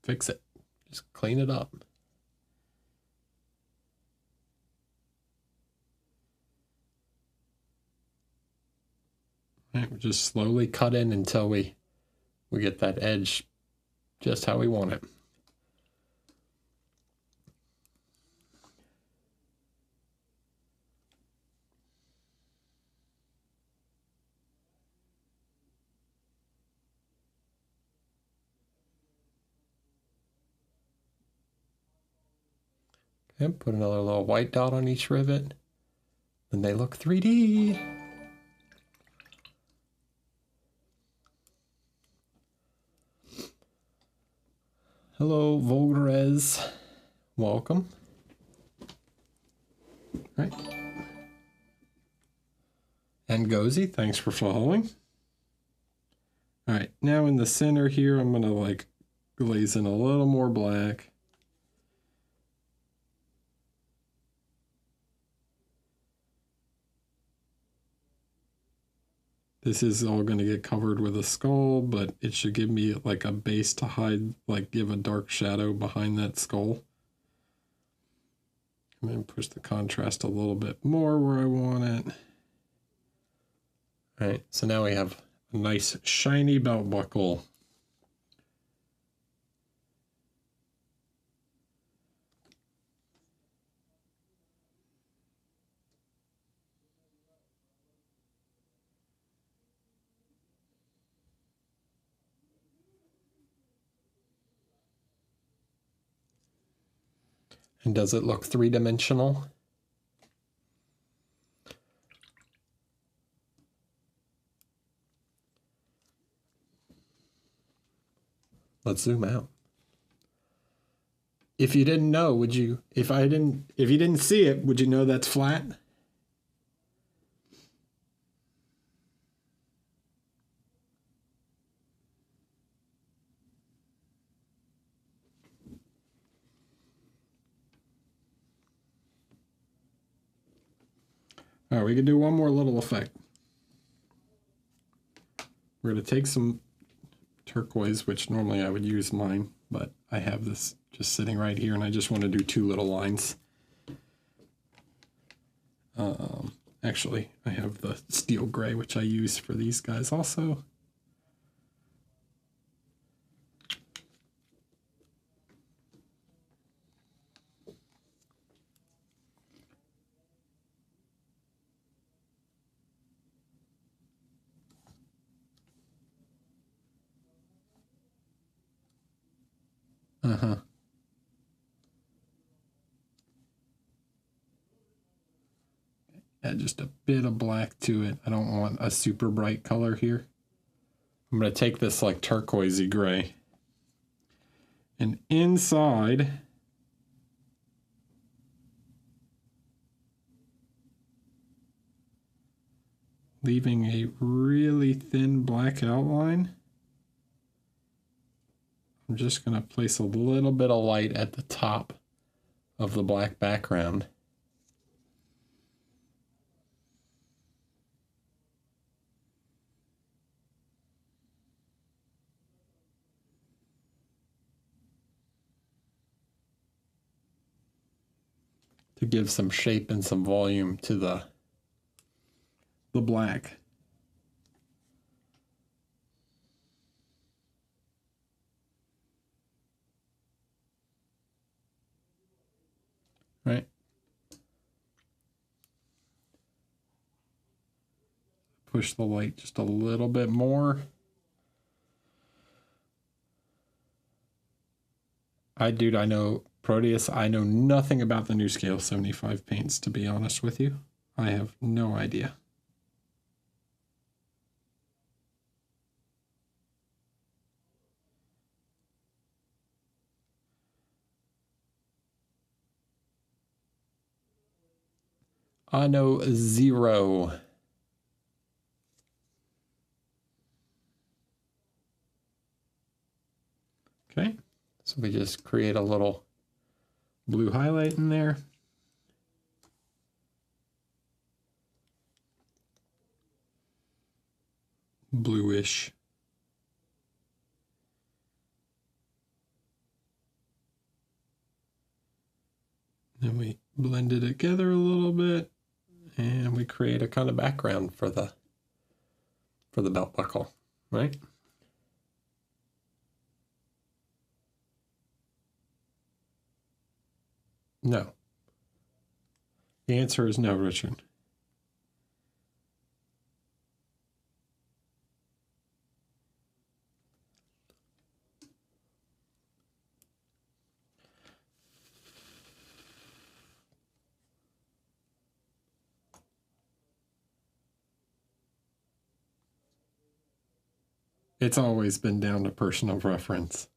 fix it. Just clean it up. Right, we just slowly cut in until we get that edge just how we want it. Okay, put another little white dot on each rivet. Then they look 3D. Hello, Volgarez. Welcome. All right. And Gozy, thanks for following. All right, now in the center here, I'm gonna like glaze in a little more black. This is all going to get covered with a skull, but it should give me like a base to hide, like give a dark shadow behind that skull. I'm going to push the contrast a little bit more where I want it. All right, so now we have a nice shiny belt buckle. And does it look three-dimensional? Let's zoom out. If you didn't know, would you, if you didn't see it, would you know that's flat? All right, we can do one more little effect. We're going to take some turquoise, which normally I would use mine, but I have this just sitting right here, and I just want to do two little lines. Actually, I have the steel gray, which I use for these guys also. Add just a bit of black to it. I don't want a super bright color here. I'm going to take this like turquoisey gray. And inside, leaving a really thin black outline, I'm just going to place a little bit of light at the top of the black background. To give some shape and some volume to the black. Right? Push the light just a little bit more. I know Proteus, I know nothing about the new Scale 75 paints, to be honest with you. I have no idea. I know zero. Okay, so we just create a little blue highlight in there. Bluish. Then we blend it together a little bit, and we create a kind of background for the belt buckle, right? No. The answer is no, Richard. It's always been down to personal preference.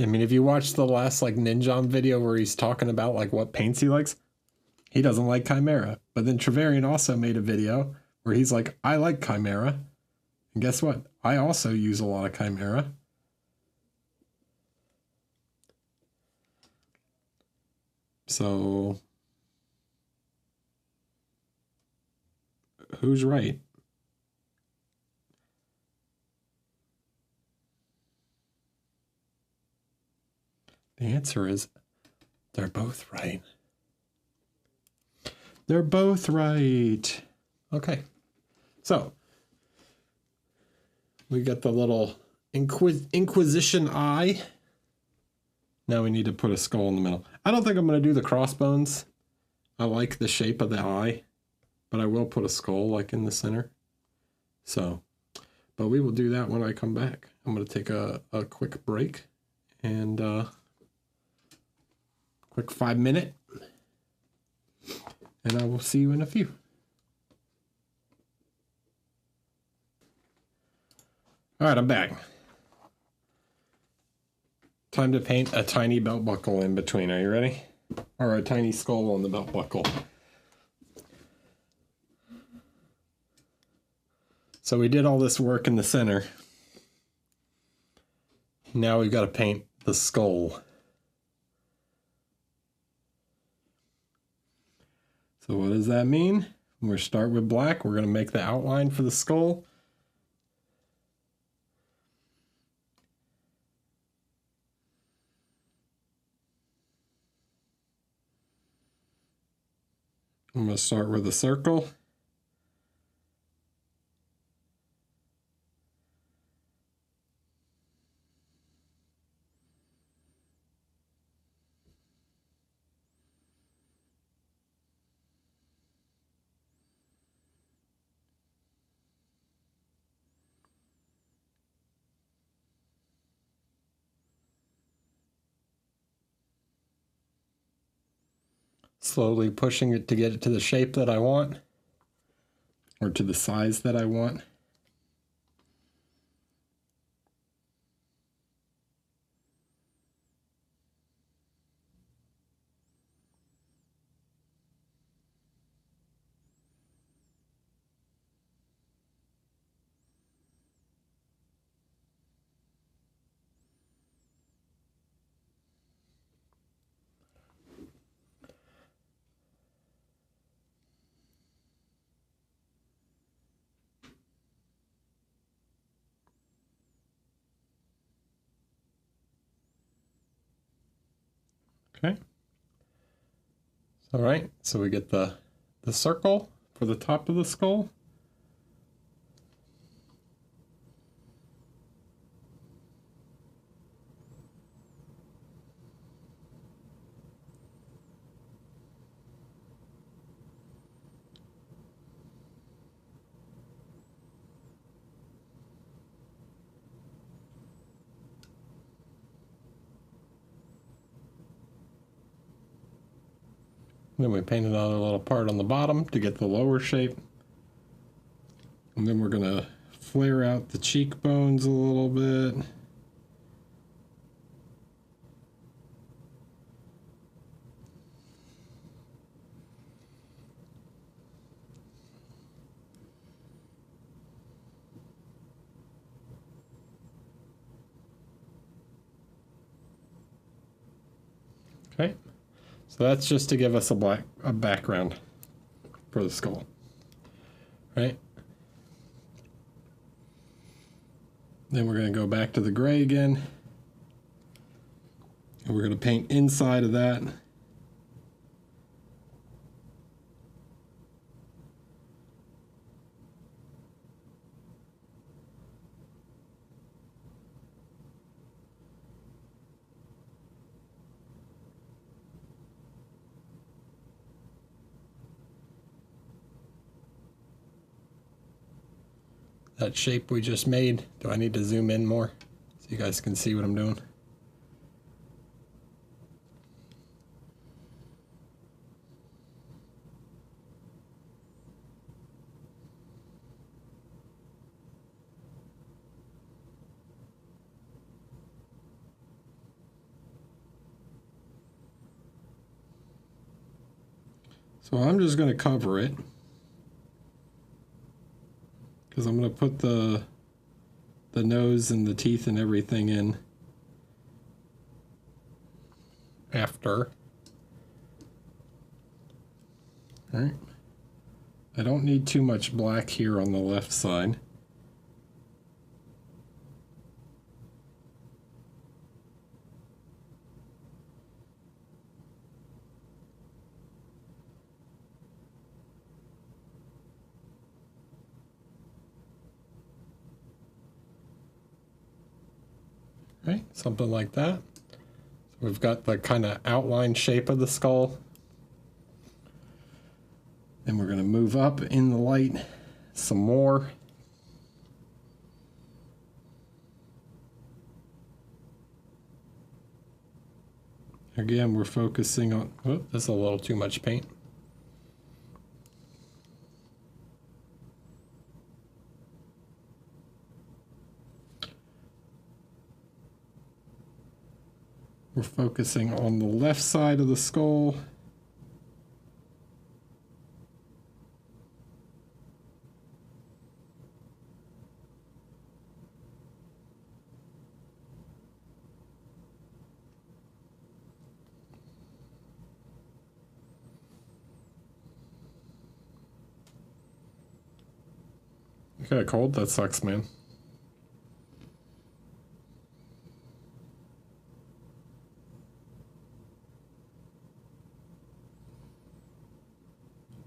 I mean, if you watch the last like Ninja video where he's talking about like what paints he likes, he doesn't like Chimera. But then Trevelyan also made a video where he's like, I like Chimera. And guess what? I also use a lot of Chimera. So who's right? The answer is they're both right. They're both right. Okay. So we got the little Inquisition eye. Now we need to put a skull in the middle. I don't think I'm going to do the crossbones. I like the shape of the eye, but I will put a skull like in the center. So, but we will do that when I come back. I'm going to take a quick break and quick 5-minute, and I will see you in a few. All right, I'm back. Time to paint a tiny belt buckle in between. Are you ready? Or a tiny skull on the belt buckle. So we did all this work in the center. Now we've got to paint the skull. So what does that mean? We're going to start with black. We're going to make the outline for the skull. I'm going to start with a circle. Slowly pushing it to get it to the shape that I want, or to the size that I want. Okay. All right, so we get the circle for the top of the skull. Then we paint another little part on the bottom to get the lower shape. And then we're going to flare out the cheekbones a little bit. Okay. So that's just to give us a background for the skull, right? Then we're going to go back to the gray again, and we're going to paint inside of that. That shape we just made. Do I need to zoom in more so you guys can see what I'm doing? So I'm just going to cover it because I'm going to put the nose and the teeth and everything in after. All right. I don't need too much black here on the left side. Right, something like that. So we've got the kind of outline shape of the skull. Then we're going to move up in the light some more. Again, we're focusing on, oh, that's a little too much paint. We're focusing on the left side of the skull. You got a cold? That sucks, man.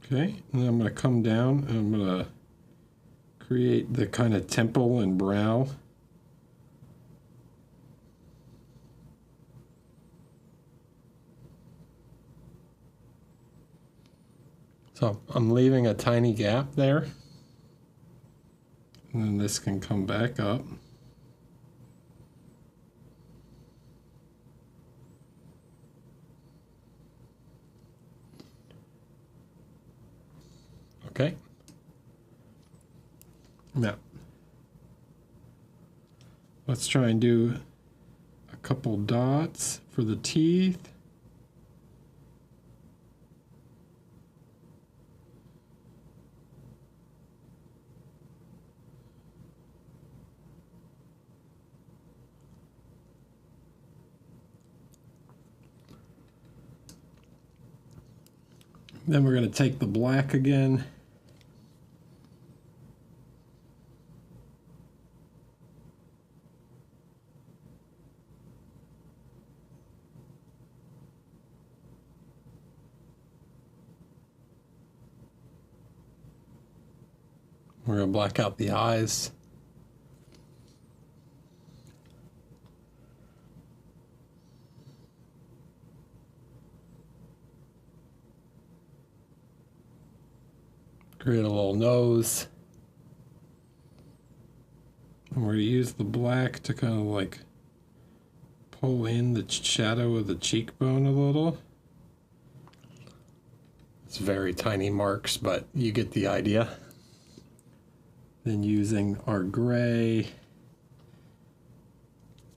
Okay, and then I'm going to come down and I'm going to create the kind of temple and brow. So I'm leaving a tiny gap there. And then this can come back up. Okay. Now, let's try and do a couple dots for the teeth. Then we're going to take the black again. We're going to black out the eyes. Create a little nose. And we're going to use the black to kind of like pull in the shadow of the cheekbone a little. It's very tiny marks, but you get the idea. Then using our gray,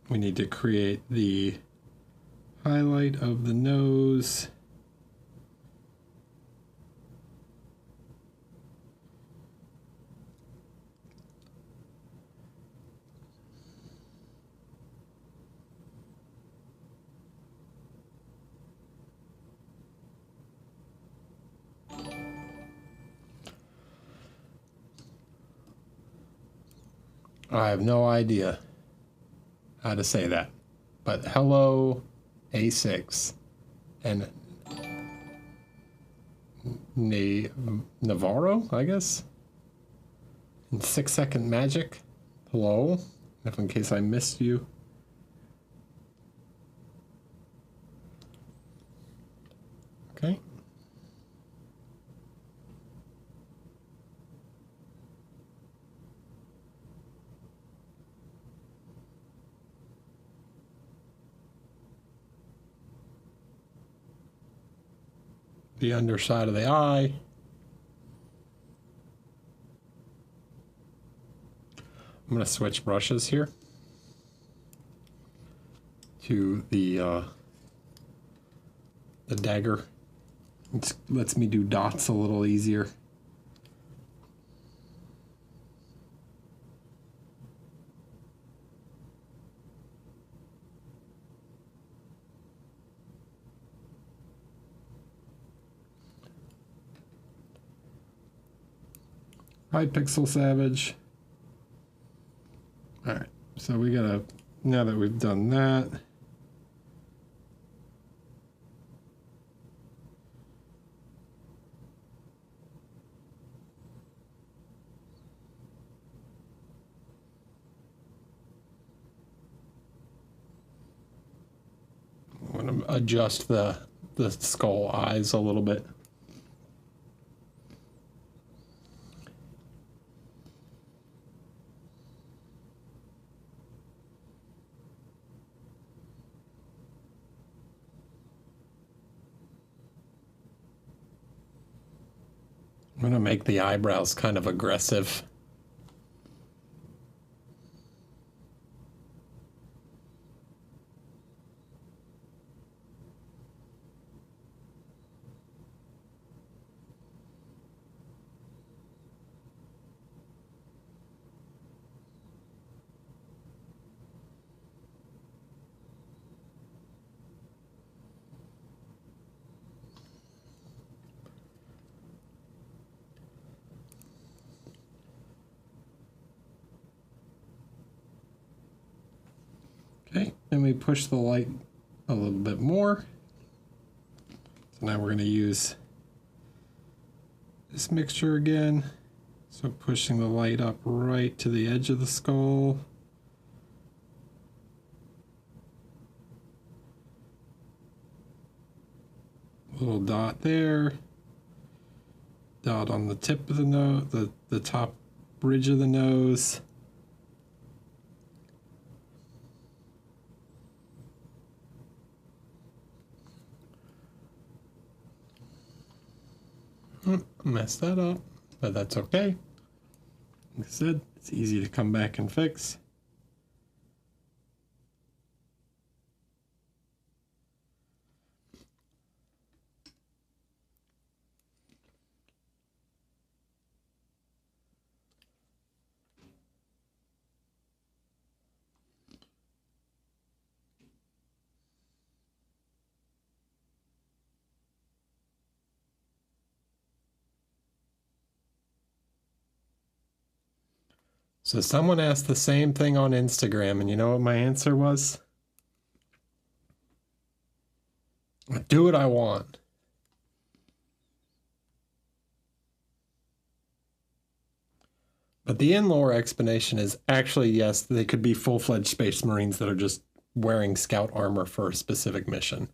we need to create the highlight of the nose. I have no idea how to say that, but hello A6 and Navarro, I guess, in 6 Second Magic. Hello, if in case I missed you. Okay. The underside of the eye. I'm going to switch brushes here to the dagger It lets me do dots a little easier. Hi, Pixel Savage. All right, so we gotta, now that we've done that, I'm gonna adjust the skull eyes a little bit. I'm gonna make the eyebrows kind of aggressive. Okay, then we push the light a little bit more. So now we're going to use this mixture again. So pushing the light up right to the edge of the skull. Little dot there. Dot on the tip of the nose, the top bridge of the nose. Messed that up, but that's okay. Like I said, it's easy to come back and fix. So someone asked the same thing on Instagram, and you know what my answer was? Do what I want. But the in-lore explanation is actually, yes, they could be full-fledged Space Marines that are just wearing scout armor for a specific mission.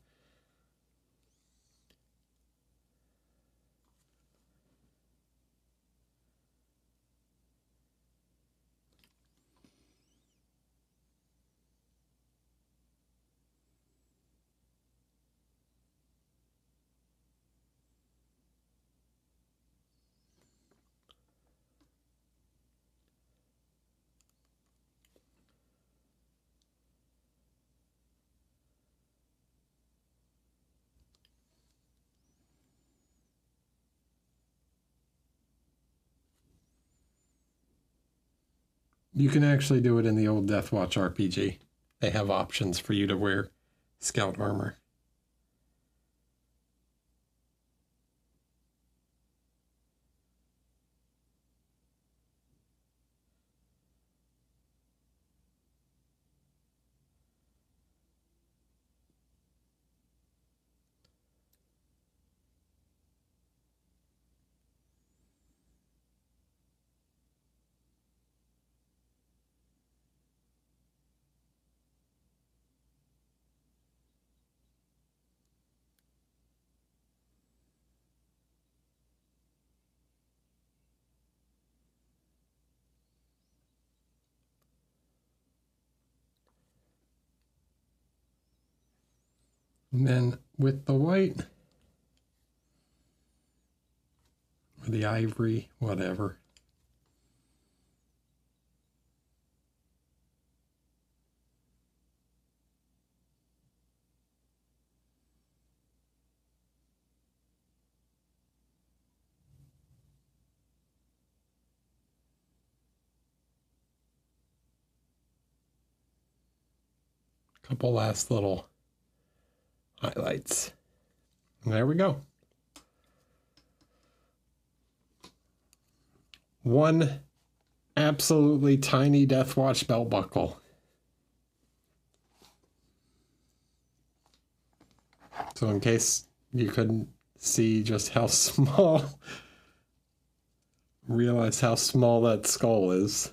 You can actually do it in the old Death Watch RPG. They have options for you to wear scout armor. And then with the white, or the ivory, whatever, Couple last little highlights. And there we go. One absolutely tiny Death Watch belt buckle. So in case you couldn't see just how small, realize how small that skull is.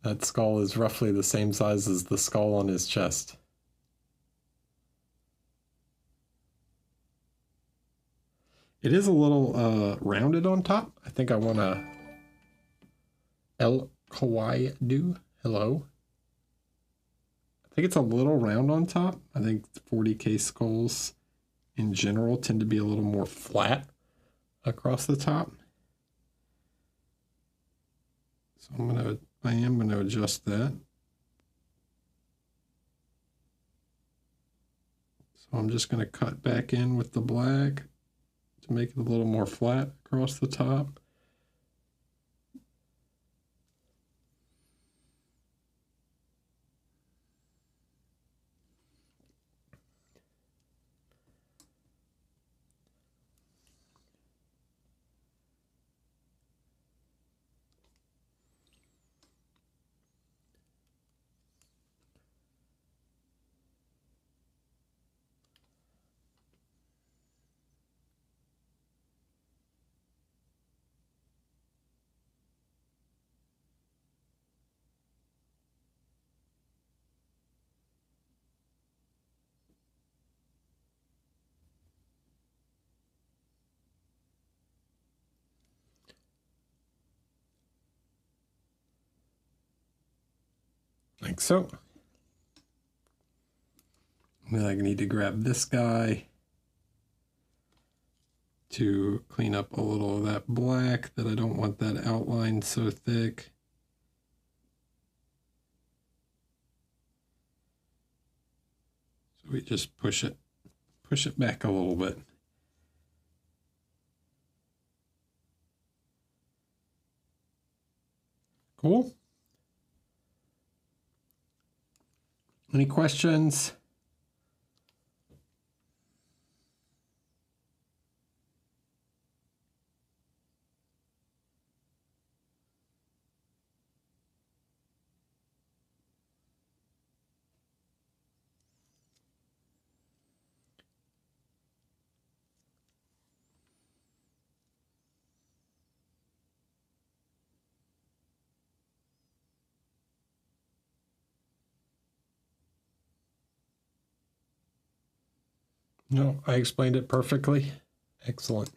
That skull is roughly the same size as the skull on his chest. It is a little rounded on top. I think I want to El Kawaii do. Hello. I think it's a little round on top. I think 40K skulls in general tend to be a little more flat across the top. So I am gonna adjust that. So I'm just gonna cut back in with the black to make it a little more flat across the top. Like so. And then I need to grab this guy to clean up a little of that black, that I don't want that outline so thick. So we just push it back a little bit. Cool. Any questions? No, I explained it perfectly. Excellent.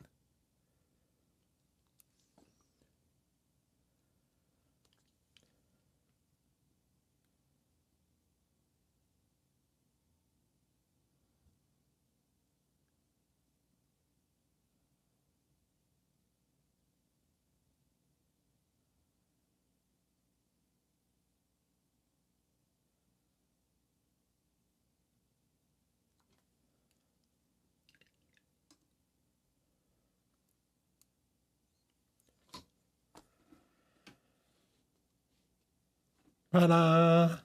Ta-da!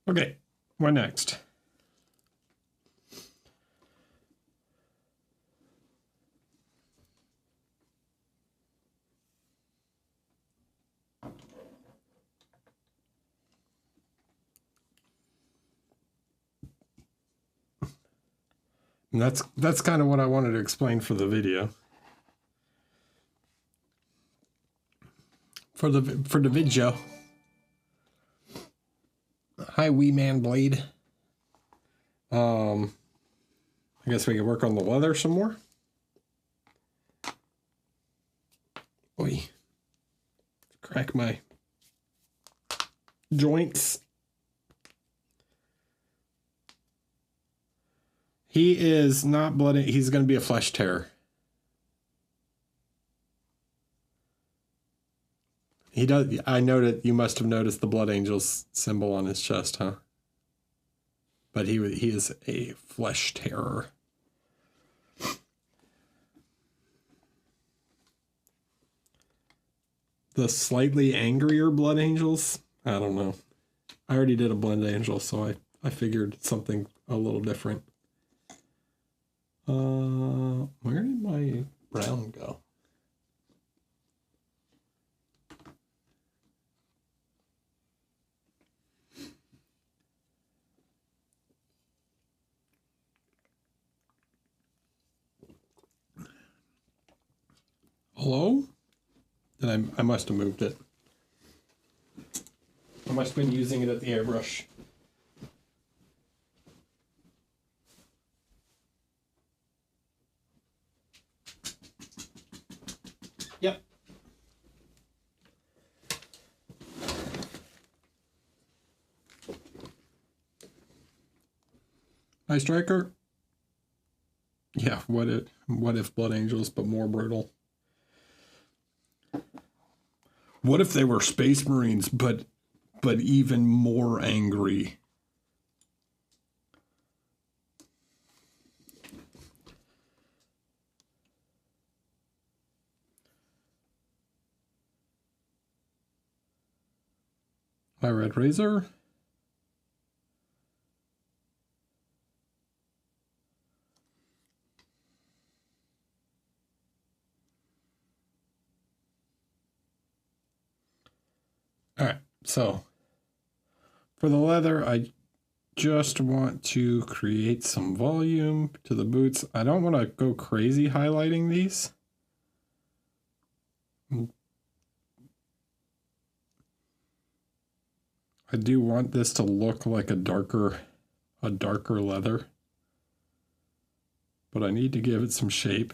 Okay, what next? And that's kind of what I wanted to explain for the video. For the video. Hi, wee man blade. I guess we could work on the leather some more. Oy. Crack my joints. He is not bloody. He's going to be a flesh tear. He does. I noted. You must have noticed the Blood Angel's symbol on his chest, huh? But he is a flesh terror. The slightly angrier Blood Angels. I don't know. I already did a Blood Angel, so I figured something a little different. Where did my brown go? Hello? Then I must have moved it. I must have been using it at the airbrush. Yep. Hi, Striker. Yeah, what if Blood Angels, but more brutal? What if they were Space Marines, but even more angry? My Red Razor. All right, so for the leather, I just want to create some volume to the boots. I don't want to go crazy highlighting these. I do want this to look like a darker leather, but I need to give it some shape.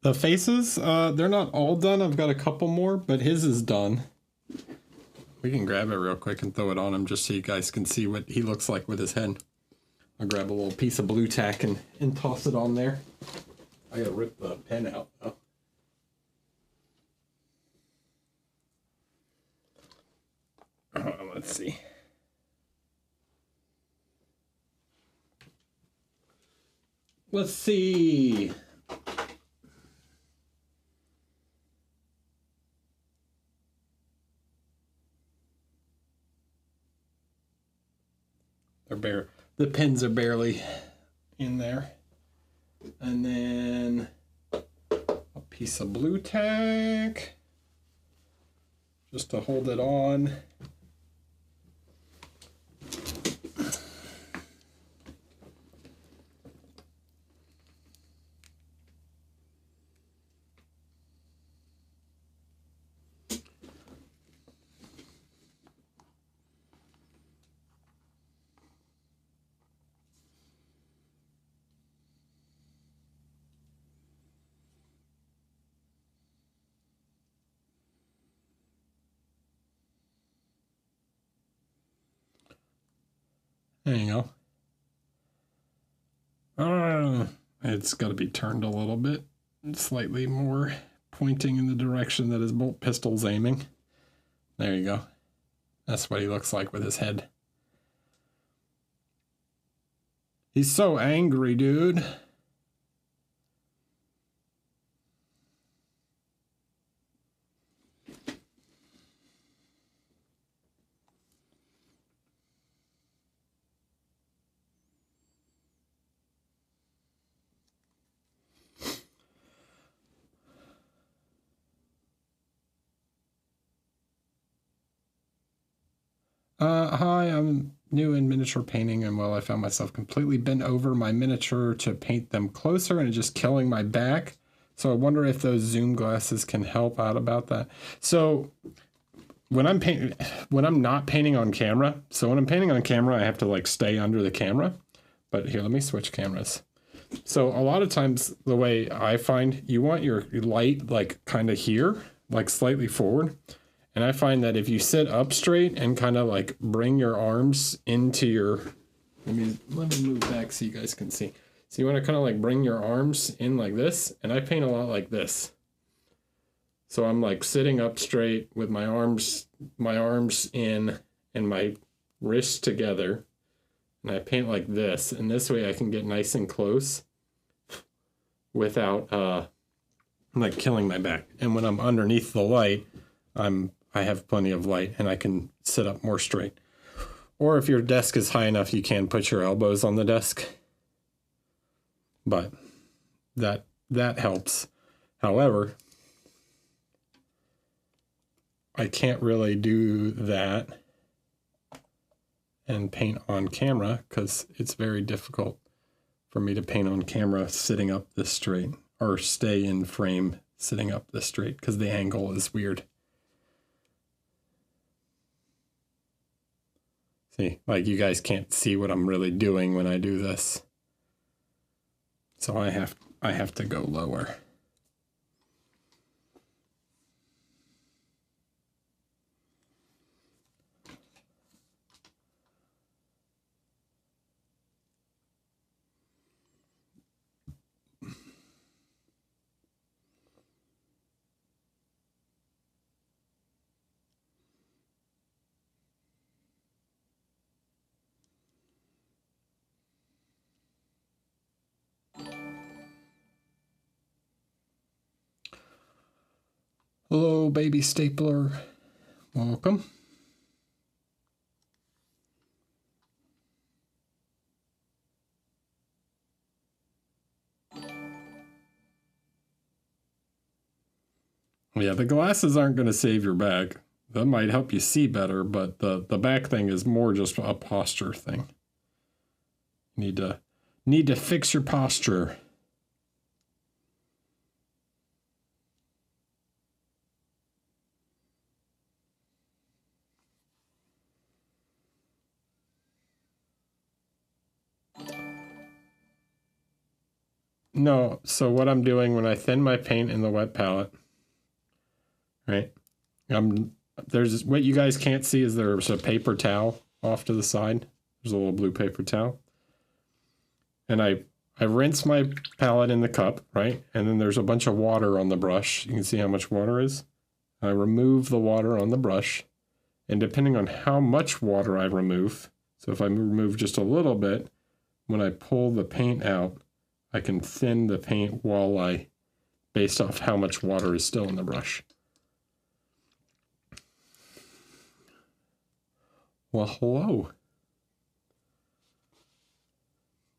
The faces, they're not all done. I've got a couple more, but his is done. We can grab it real quick and throw it on him just so you guys can see what he looks like with his head. I'll grab a little piece of blue tack and toss it on there. I gotta rip the pen out though. Let's see. Let's see. The pins are barely in there. And then a piece of blue tack just to hold it on. There you go. It's got to be turned a little bit, slightly more pointing in the direction that his bolt pistol's aiming. There you go. That's what he looks like with his head. He's so angry, dude. Hi, I'm new in miniature painting, and well, I found myself completely bent over my miniature to paint them closer and just killing my back. So I wonder if those zoom glasses can help out about that. So when I'm not painting on camera, when I'm painting on camera, I have to like stay under the camera. But here, let me switch cameras. So a lot of times the way I find, you want your light like kind of here, like slightly forward. And I find that if you sit up straight and kind of like bring your arms into your, let me move back so you guys can see. So you want to kind of like bring your arms in like this, and I paint a lot like this. So I'm like sitting up straight with my arms in and my wrists together, and I paint like this, and this way I can get nice and close without like killing my back. And when I'm underneath the light, I have plenty of light and I can sit up more straight. Or if your desk is high enough, you can put your elbows on the desk. But that helps. However, I can't really do that and paint on camera because it's very difficult for me to paint on camera sitting up this straight, or stay in frame sitting up this straight because the angle is weird. See, like you guys can't see what I'm really doing when I do this. So I have to go lower. Hello, baby stapler. Welcome. Yeah, the glasses aren't going to save your back. That might help you see better, but the back thing is more just a posture thing. Need to fix your posture. No, so what I'm doing when I thin my paint in the wet palette, right? There's what you guys can't see is there's a paper towel off to the side. There's a little blue paper towel. And I rinse my palette in the cup, right? And then there's a bunch of water on the brush. You can see how much water is. I remove the water on the brush. And depending on how much water I remove, so if I remove just a little bit, when I pull the paint out, I can thin the paint based off how much water is still in the brush. Well, hello.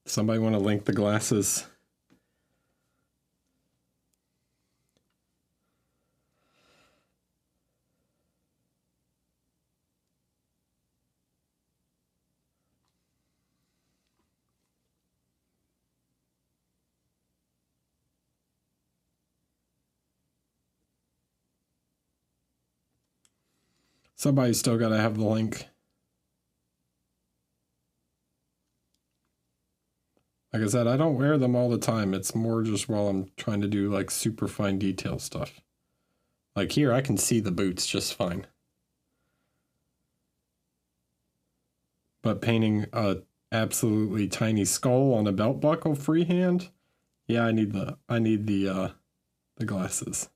Somebody want to link the glasses? Somebody's still got to have the link. Like I said, I don't wear them all the time. It's more just while I'm trying to do like super fine detail stuff. Like here, I can see the boots just fine. But painting a absolutely tiny skull on a belt buckle freehand. Yeah, I need the glasses.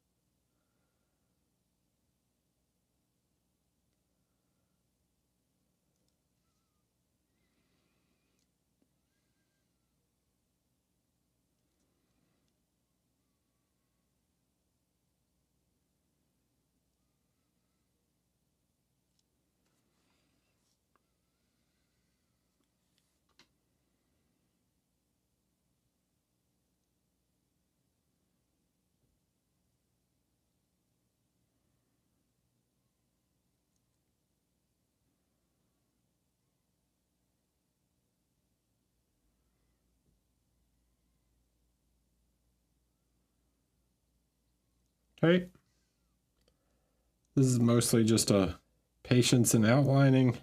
Okay. This is mostly just a patience and outlining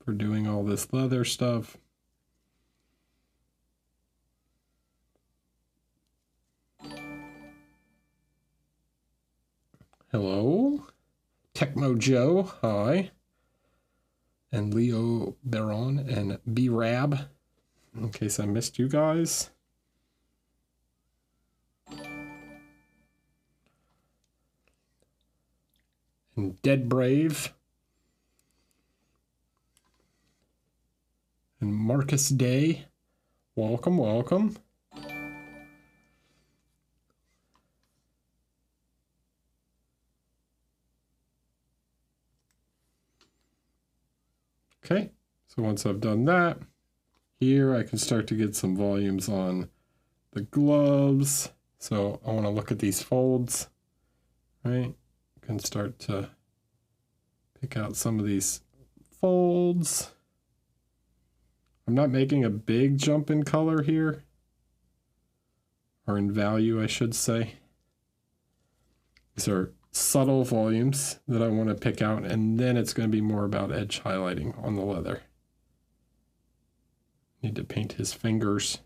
for doing all this leather stuff. Hello, Tecmo Joe, hi, and Leo Baron and B-Rab, in case I missed you guys. And Dead Brave. And Marcus Day. Welcome, welcome. Okay, so once I've done that, here I can start to get some volumes on the gloves. So I want to look at these folds, right? I can start to pick out some of these folds. I'm not making a big jump in color here, or in value, I should say. These are subtle volumes that I want to pick out, and then it's going to be more about edge highlighting on the leather. Need to paint his fingers.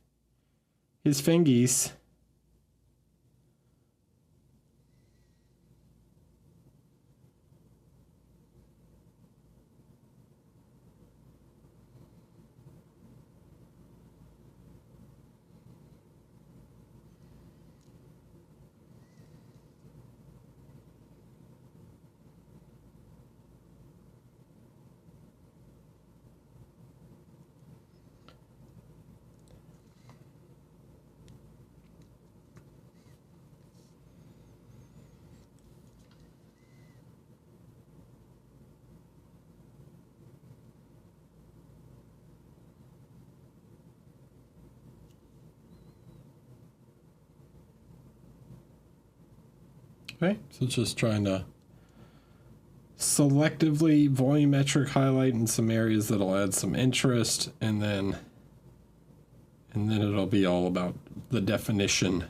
His fingies. Okay, so just trying to selectively volumetric highlight in some areas that'll add some interest, and then it'll be all about the definition.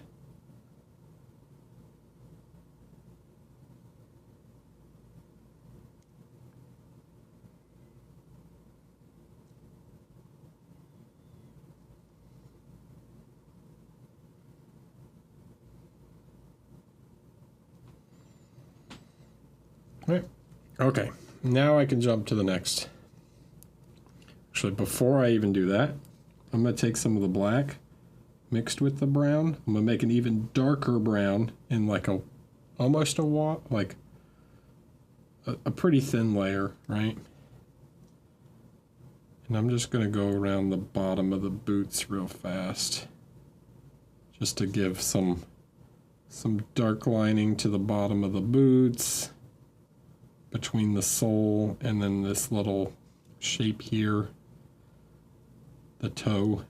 Right. Okay, now I can jump to the next. Actually, before I even do that, I'm going to take some of the black mixed with the brown. I'm going to make an even darker brown in like almost a pretty thin layer, right? And I'm just going to go around the bottom of the boots real fast, just to give some dark lining to the bottom of the boots, between the sole and then this little shape here, the toe.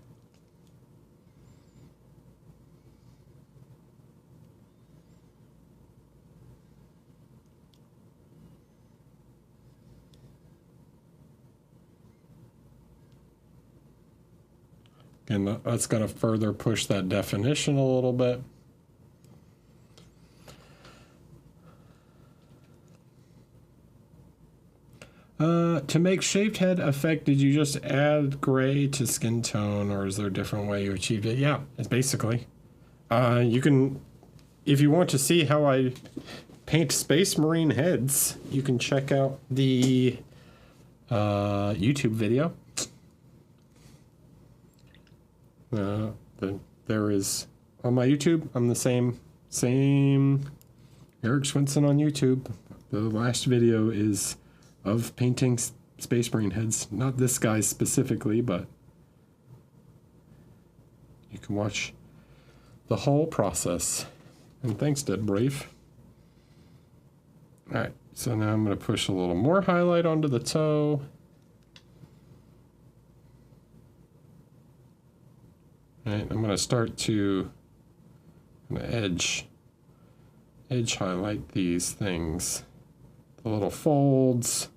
And that's going to further push that definition a little bit. To make shaved head effect, did you just add gray to skin tone, or is there a different way you achieved it? Yeah, it's basically. You can, if you want to see how I paint Space Marine heads, you can check out the YouTube video. There is on my YouTube. I'm the same Eric Swinson on YouTube. The last video is of painting Space Marine heads. Not this guy specifically, but you can watch the whole process. And thanks, Dead Brave. Alright, so now I'm going to push a little more highlight onto the toe. Alright, I'm going to start to edge highlight these things. The little folds.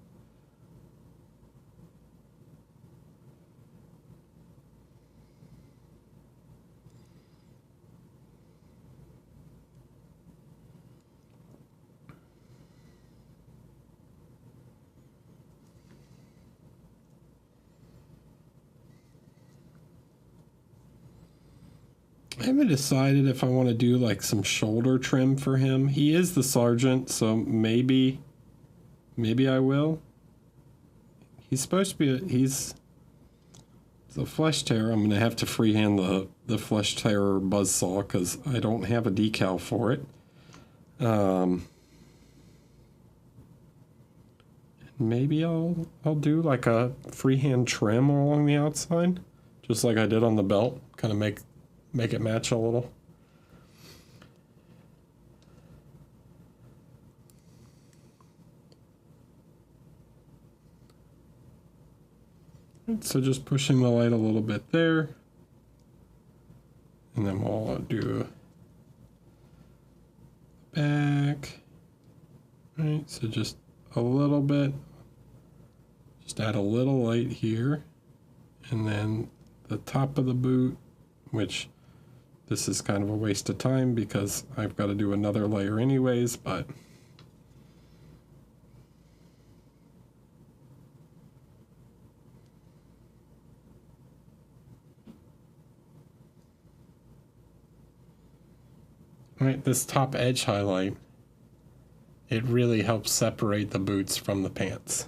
I haven't decided if I want to do like some shoulder trim for him. He is the sergeant, so maybe I will. He's supposed to be he's a flesh tear. I'm gonna have to freehand the flesh tear buzzsaw because I don't have a decal for it. Maybe I'll do like a freehand trim along the outside, just like I did on the belt. Kind of make it match a little. So just pushing the light a little bit there. And then we'll do back. Right, so just a little bit. Just add a little light here. And then the top of the boot, which this is kind of a waste of time because I've got to do another layer anyways, but right, this top edge highlight, it really helps separate the boots from the pants.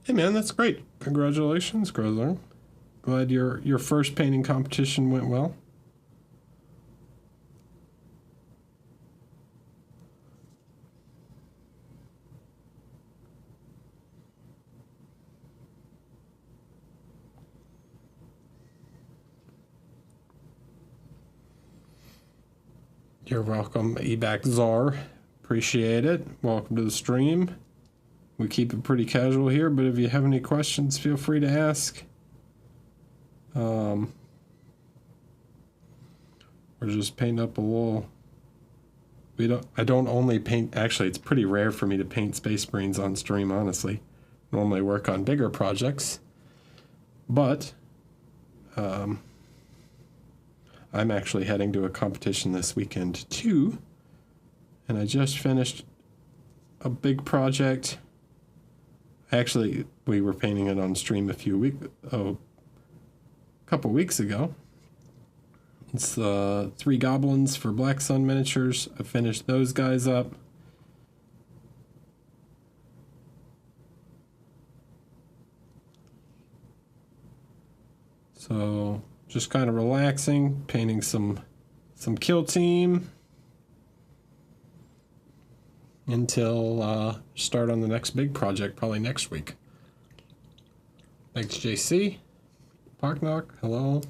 Hey man, that's great. Congratulations, Grozler. Glad your first painting competition went well. You're welcome, Ebac Czar. Appreciate it. Welcome to the stream. We keep it pretty casual here, but if you have any questions, feel free to ask. We're just painting up a little. I don't only paint. Actually, it's pretty rare for me to paint Space Marines on stream. Honestly, normally work on bigger projects, but I'm actually heading to a competition this weekend too, and I just finished a big project. Actually, we were painting it on stream a couple weeks ago. It's 3 goblins for Black Sun miniatures. I finished those guys up. So just kind of relaxing, painting some kill team until start on the next big project, probably next week. Thanks, JC. Parknock, hello.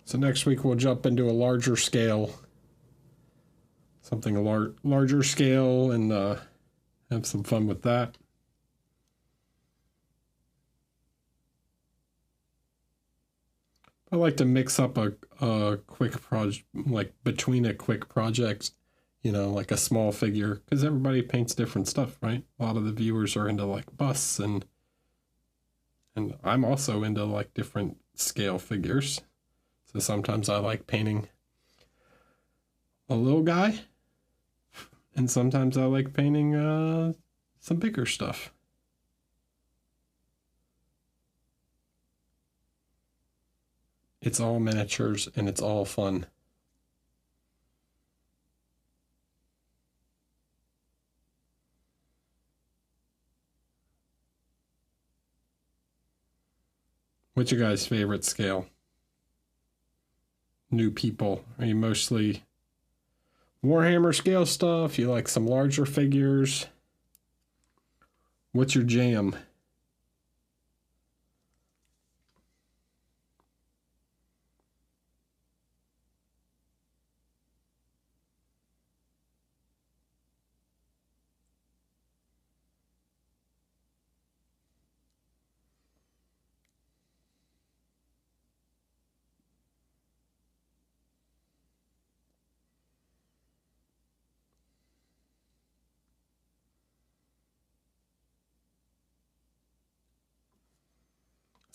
So next week we'll jump into a larger scale, something larger scale, and Have some fun with that. I like to mix up a quick project, like between a quick project, you know, like a small figure, because everybody paints different stuff, right? A lot of the viewers are into like busts, and I'm also into like different scale figures. So sometimes I like painting a little guy, and sometimes I like painting some bigger stuff. It's all miniatures and it's all fun. What's your guys' favorite scale? New people? Are you mostly Warhammer scale stuff? You like some larger figures? What's your jam?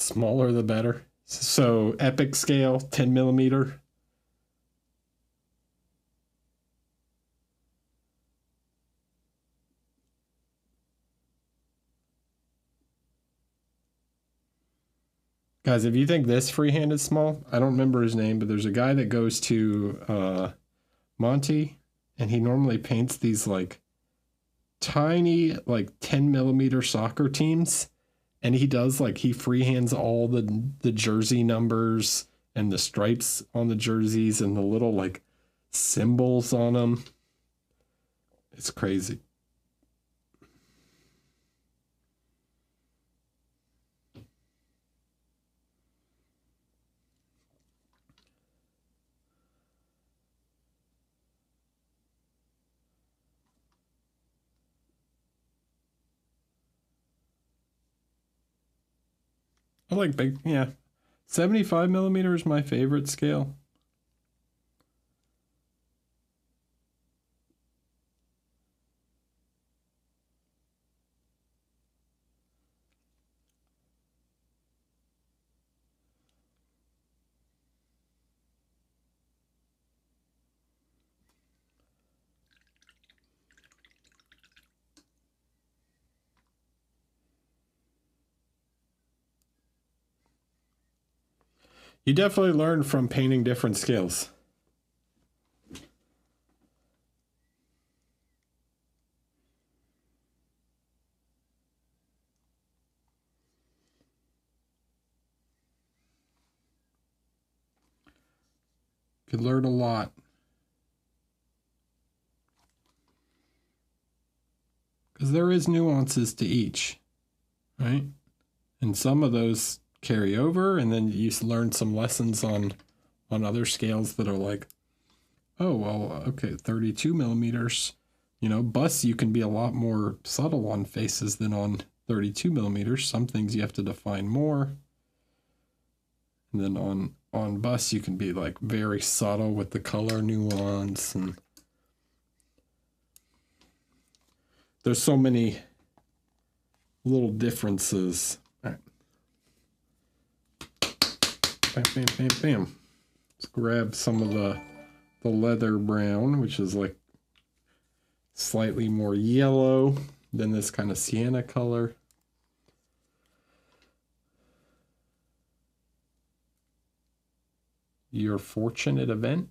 Smaller the better. So epic scale, 10 millimeter. Guys, if you think this freehand is small, I don't remember his name, but there's a guy that goes to Monty, and he normally paints these like tiny, like 10 millimeter soccer teams. And he does like, he freehands all the jersey numbers and the stripes on the jerseys and the little like symbols on them. It's crazy. I like big, yeah. 75 millimeter is my favorite scale. You definitely learn from painting different scales. Could learn a lot. Because there is nuances to each, right? And some of those carry over, and then you learn some lessons on other scales that are like, oh, well, okay, 32 millimeters. You know, busts, you can be a lot more subtle on faces than on 32 millimeters. Some things you have to define more. And then on busts, you can be like very subtle with the color nuance. And there's so many little differences. All right. Bam, bam, bam, bam. Let's grab some of the leather brown, which is like slightly more yellow than this kind of sienna color. Your fortunate event.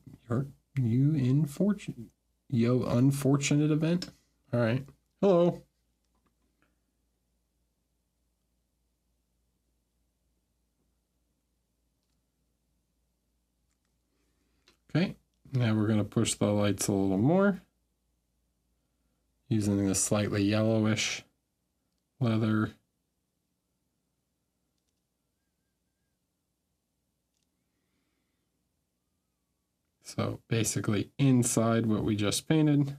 Yo unfortunate event. All right. Hello. Okay. Now we're going to push the lights a little more. Using this slightly yellowish leather. So basically inside what we just painted.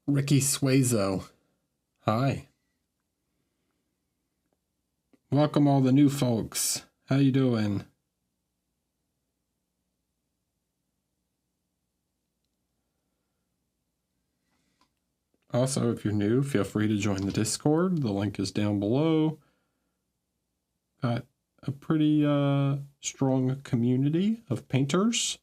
Ricky Suazo. Hi. Welcome all the new folks. How you doing? Also, if you're new, feel free to join the Discord. The link is down below. Got a pretty strong community of painters.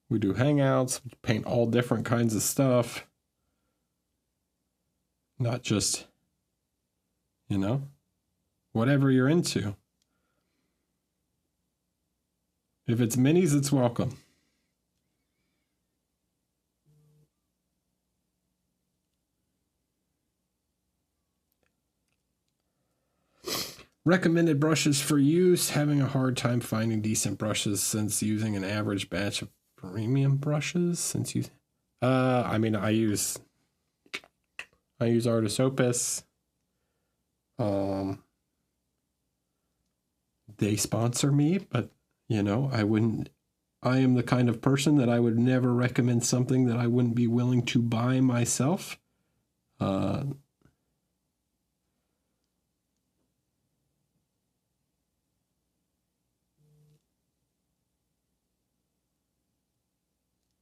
We do hangouts, we paint all different kinds of stuff. Not just, you know, whatever you're into. If it's minis, it's welcome. Recommended brushes for use. Having a hard time finding decent brushes since using an average batch of premium brushes. Since you, I mean, I use Artist Opus. They sponsor me, but you know, I am the kind of person that I would never recommend something that I wouldn't be willing to buy myself.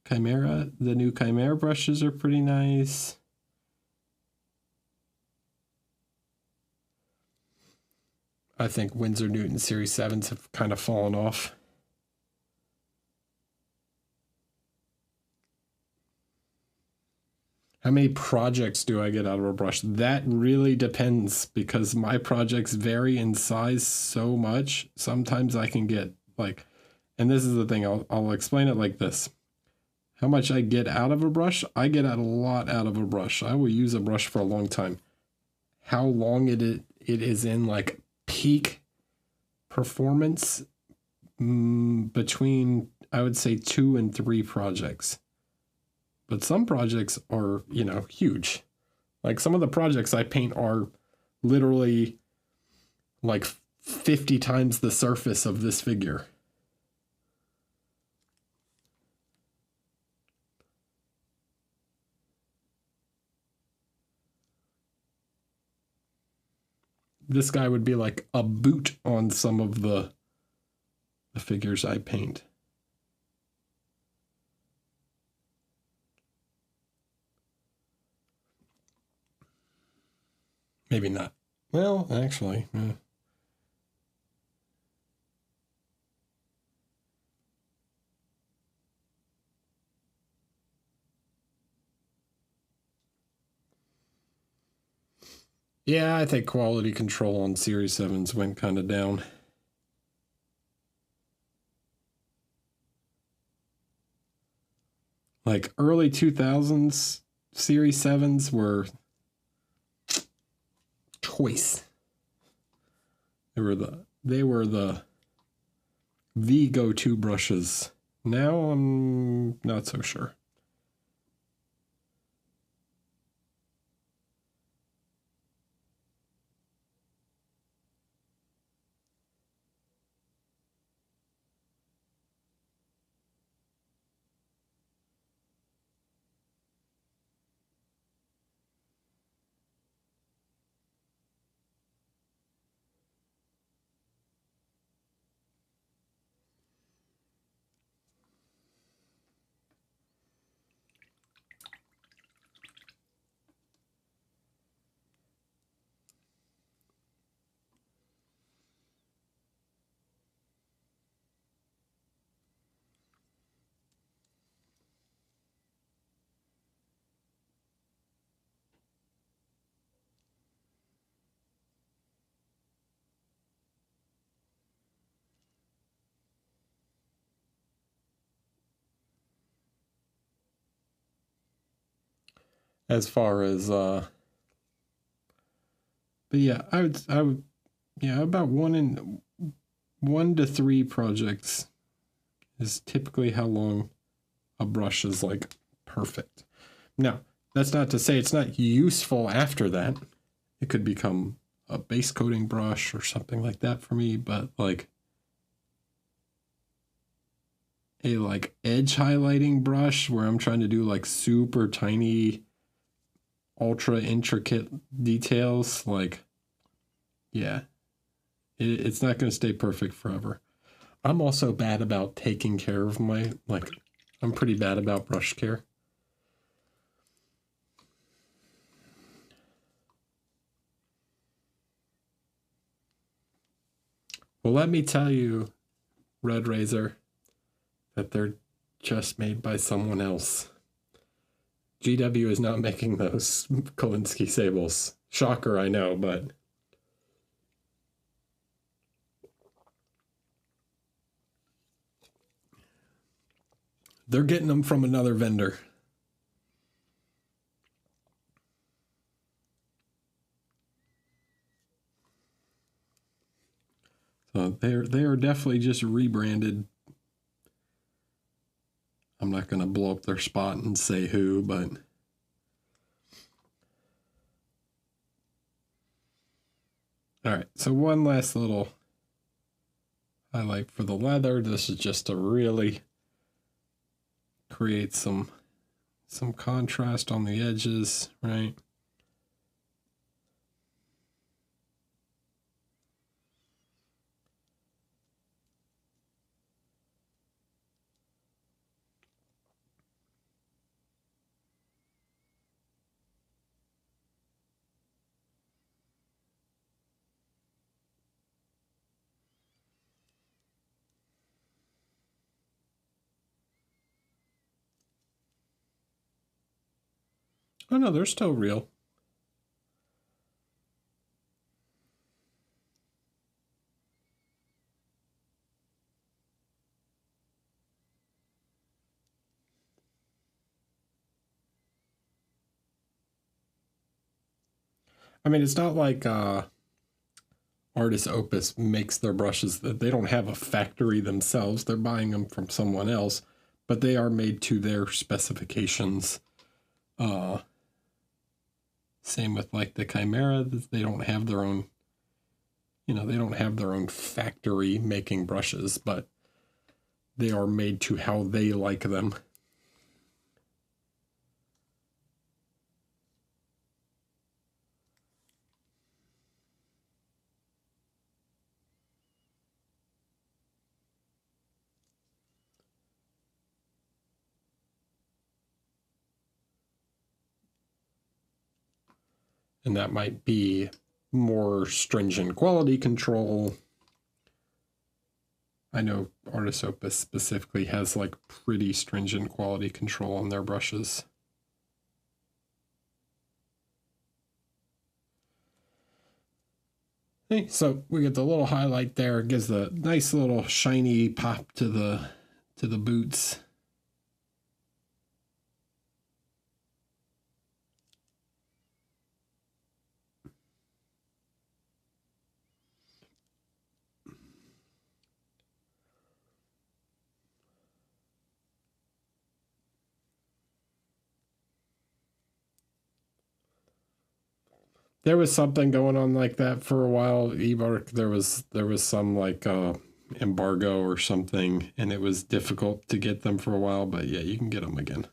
Chimera, the new Chimera brushes are pretty nice. I think Winsor Newton Series 7s have kind of fallen off. How many projects do I get out of a brush? That really depends because my projects vary in size so much. Sometimes I can get like, and this is the thing, I'll explain it like this. How much I get out of a brush? I get out a lot out of a brush. I will use a brush for a long time. How long it is in like peak performance between, I would say, 2 and 3 projects. But some projects are, you know, huge. Like some of the projects I paint are literally like 50 times the surface of this figure. This guy would be like a boot on some of the figures I paint. Maybe not. Well, actually. Yeah, I think quality control on Series 7s went kind of down. Like early 2000s, Series 7s were choice. They were the go-to brushes. Now I'm not so sure. As far as but yeah, I would yeah, about 1 to 3 projects is typically how long a brush is like perfect. Now, that's not to say it's not useful after that. It could become a base coating brush or something like that for me, but like a like edge highlighting brush where I'm trying to do like super tiny, ultra intricate details, like, yeah, it's not going to stay perfect forever. I'm also bad about taking care of my, like, I'm pretty bad about brush care. Well, let me tell you, Red Razor, that they're just made by someone else. GW is not making those Kolinsky sables. Shocker, I know, but they're getting them from another vendor. So they are definitely just rebranded. I'm not going to blow up their spot and say who, but all right. So one last little highlight for the leather. This is just to really create some contrast on the edges, right? Oh no, they're still real. I mean, it's not like Artist Opus makes their brushes. That they don't have a factory themselves. They're buying them from someone else, but they are made to their specifications. Same with like the Chimera. They don't have their own, they don't have their own factory making brushes, but they are made to how they like them. And that might be more stringent quality control. I know Artist Opus specifically has like pretty stringent quality control on their brushes. Okay, so we get the little highlight there. It gives the nice little shiny pop to the boots. There was something going on like that for a while. Ebark, there was some like embargo or something, and it was difficult to get them for a while. But yeah, you can get them again.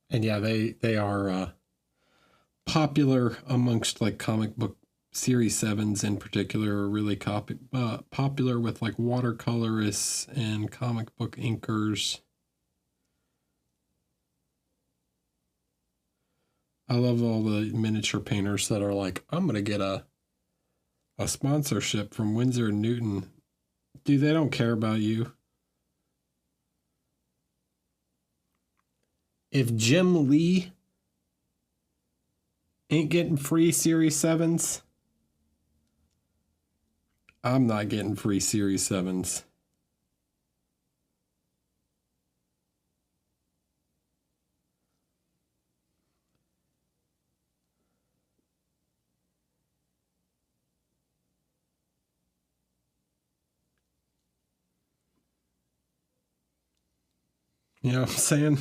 And yeah, they are popular amongst like comic book series sevens in particular. Are really popular with like watercolorists and comic book inkers. I love all the miniature painters that are like, I'm gonna get a sponsorship from Winsor and Newton. Dude, they don't care about you. If Jim Lee ain't getting free Series 7s, I'm not getting free Series 7s. You know what I'm saying?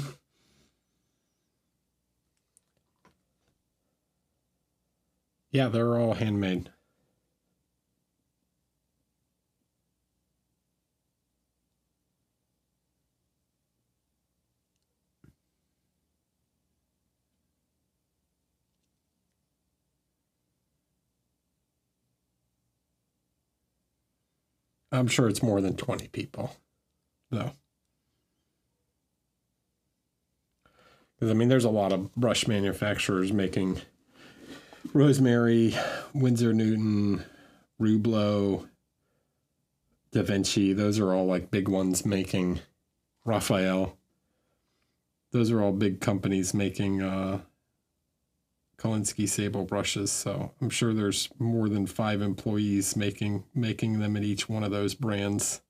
Yeah, they're all handmade. I'm sure it's more than 20 people, though. Because, I mean, there's a lot of brush manufacturers making Rosemary, Winsor Newton, Rublo, Da Vinci. Those are all like big ones making Raphael. Those are all big companies making Kolinsky sable brushes. So I'm sure there's more than 5 employees making them at each one of those brands.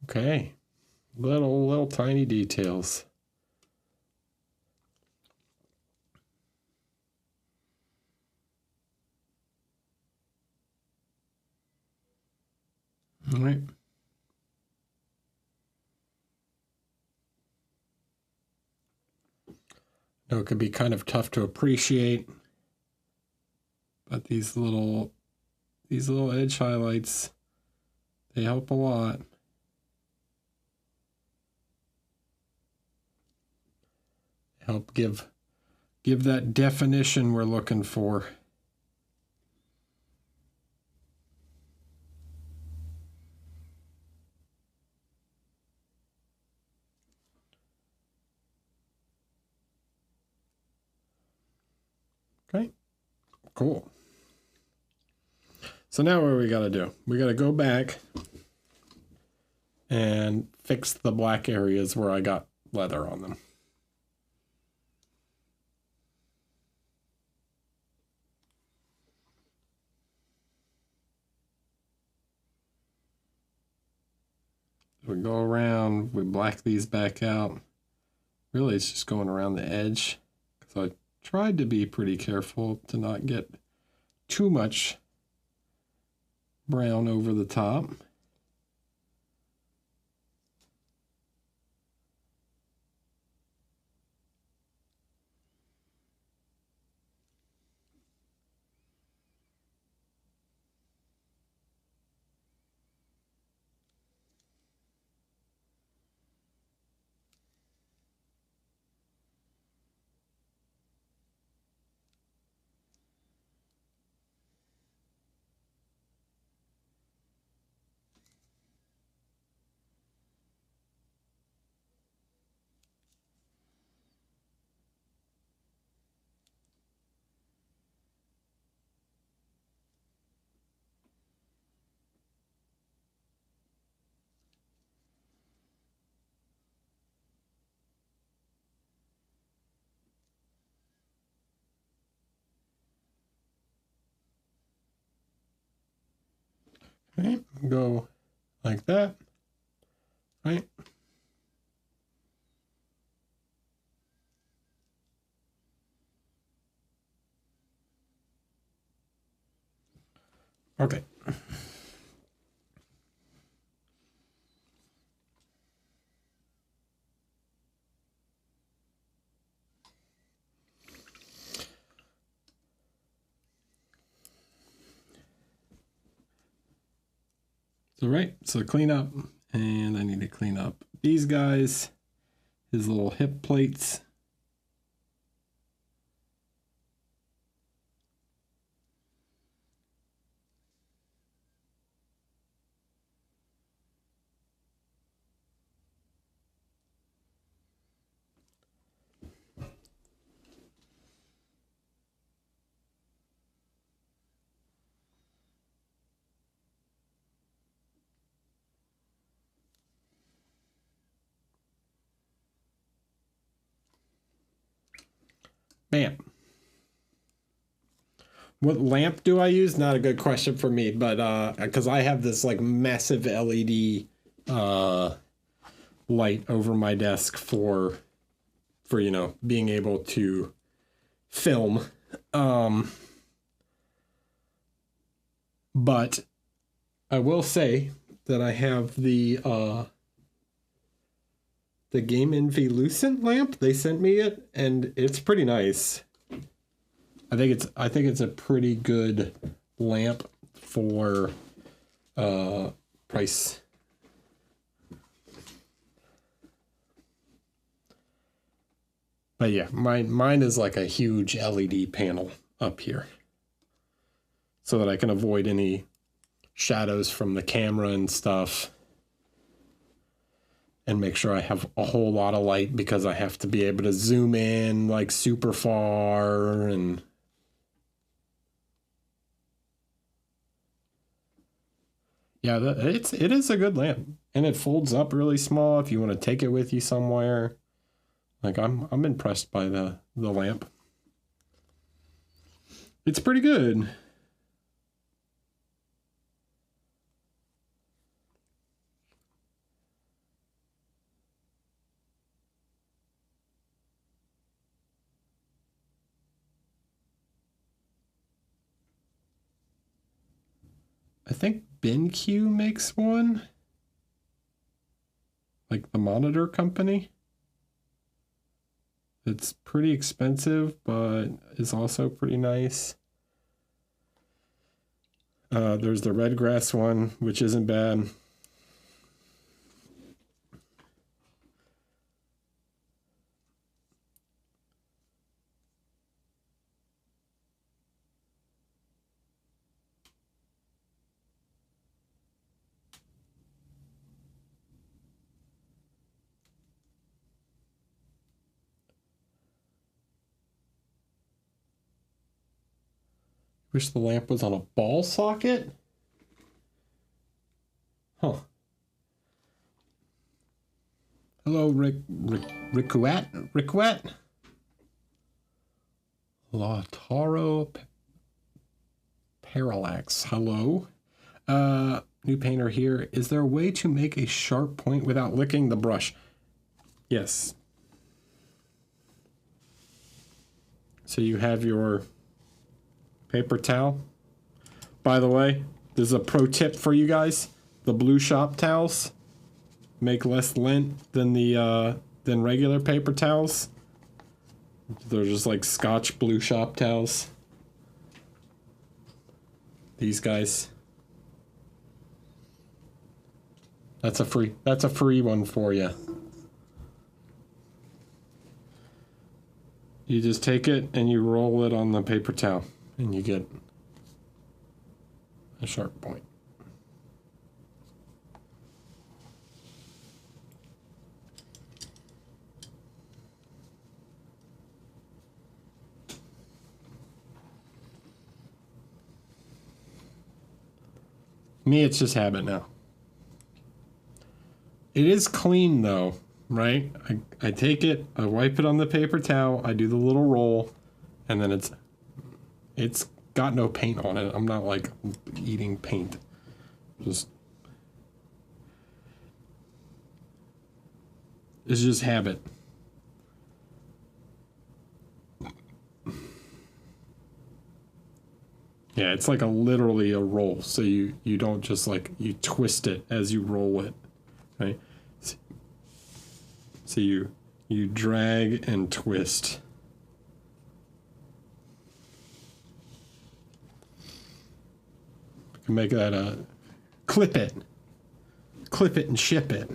Okay, little tiny details. All right. Now it could be kind of tough to appreciate, but these little edge highlights, they help a lot. Help give that definition we're looking for. Okay, cool. So now what we got to do? We got to go back and fix the black areas where I got leather on them. We go around, we black these back out. Really, it's just going around the edge. So I tried to be pretty careful to not get too much brown over the top. Okay, go like that, right? Okay. So right, so clean up, and I need to clean up these guys, his little hip plates. Bam. What lamp do I use? Not a good question for me, but because I have this like massive LED light over my desk for you know, being able to film. But I will say that I have the Game Envy Lucent lamp. They sent me it, and it's pretty nice. I think it's a pretty good lamp for price. But yeah, mine is like a huge LED panel up here, so that I can avoid any shadows from the camera and stuff, and make sure I have a whole lot of light, because I have to be able to zoom in like super far. And yeah, it is a good lamp, and it folds up really small if you want to take it with you somewhere. Like I'm impressed by the lamp. It's pretty good. I think BenQ makes one. Like the monitor company. It's pretty expensive, but is also pretty nice. There's the red grass one, which isn't bad. Wish the lamp was on a ball socket. Huh. Hello, Rickwet. Lautaro Parallax. Hello. New painter here. Is there a way to make a sharp point without licking the brush? Yes. So you have your paper towel. By the way, this is a pro tip for you guys. The blue shop towels make less lint than the than regular paper towels. They're just like Scotch blue shop towels. These guys. That's a free one for you. You just take it and you roll it on the paper towel, and you get a sharp point. Me, it's just habit now. It is clean though, right? I take it, I wipe it on the paper towel, I do the little roll, and then it's got no paint on it. I'm not like eating paint. It's just habit. Yeah, it's like literally a roll. So you don't just like, you twist it as you roll it, right? So you drag and twist. You can make that a clip it and ship it.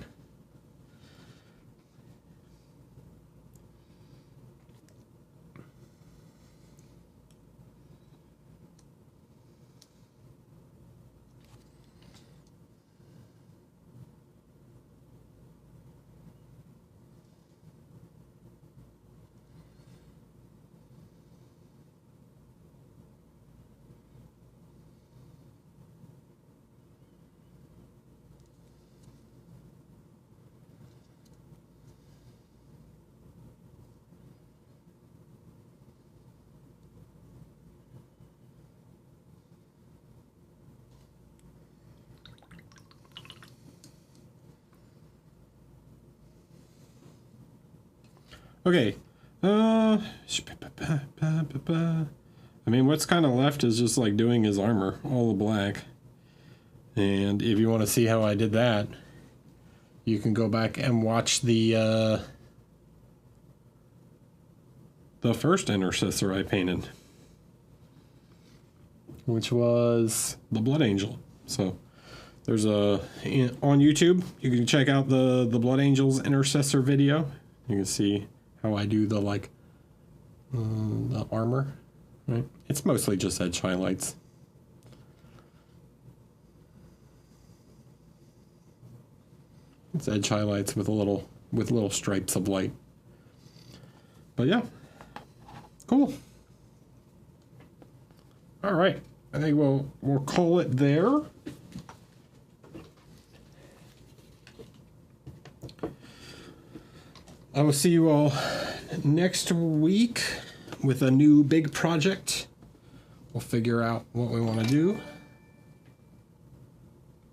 Okay. I mean, what's kind of left is just like doing his armor, all the black. And if you want to see how I did that, you can go back and watch the first intercessor I painted, which was the Blood Angel. So there's on YouTube, you can check out the Blood Angel's intercessor video. You can see how I do the armor, right? It's mostly just edge highlights. It's edge highlights with little stripes of light. But yeah, cool. All right, I think we'll call it there. I will see you all next week with a new big project. We'll figure out what we want to do.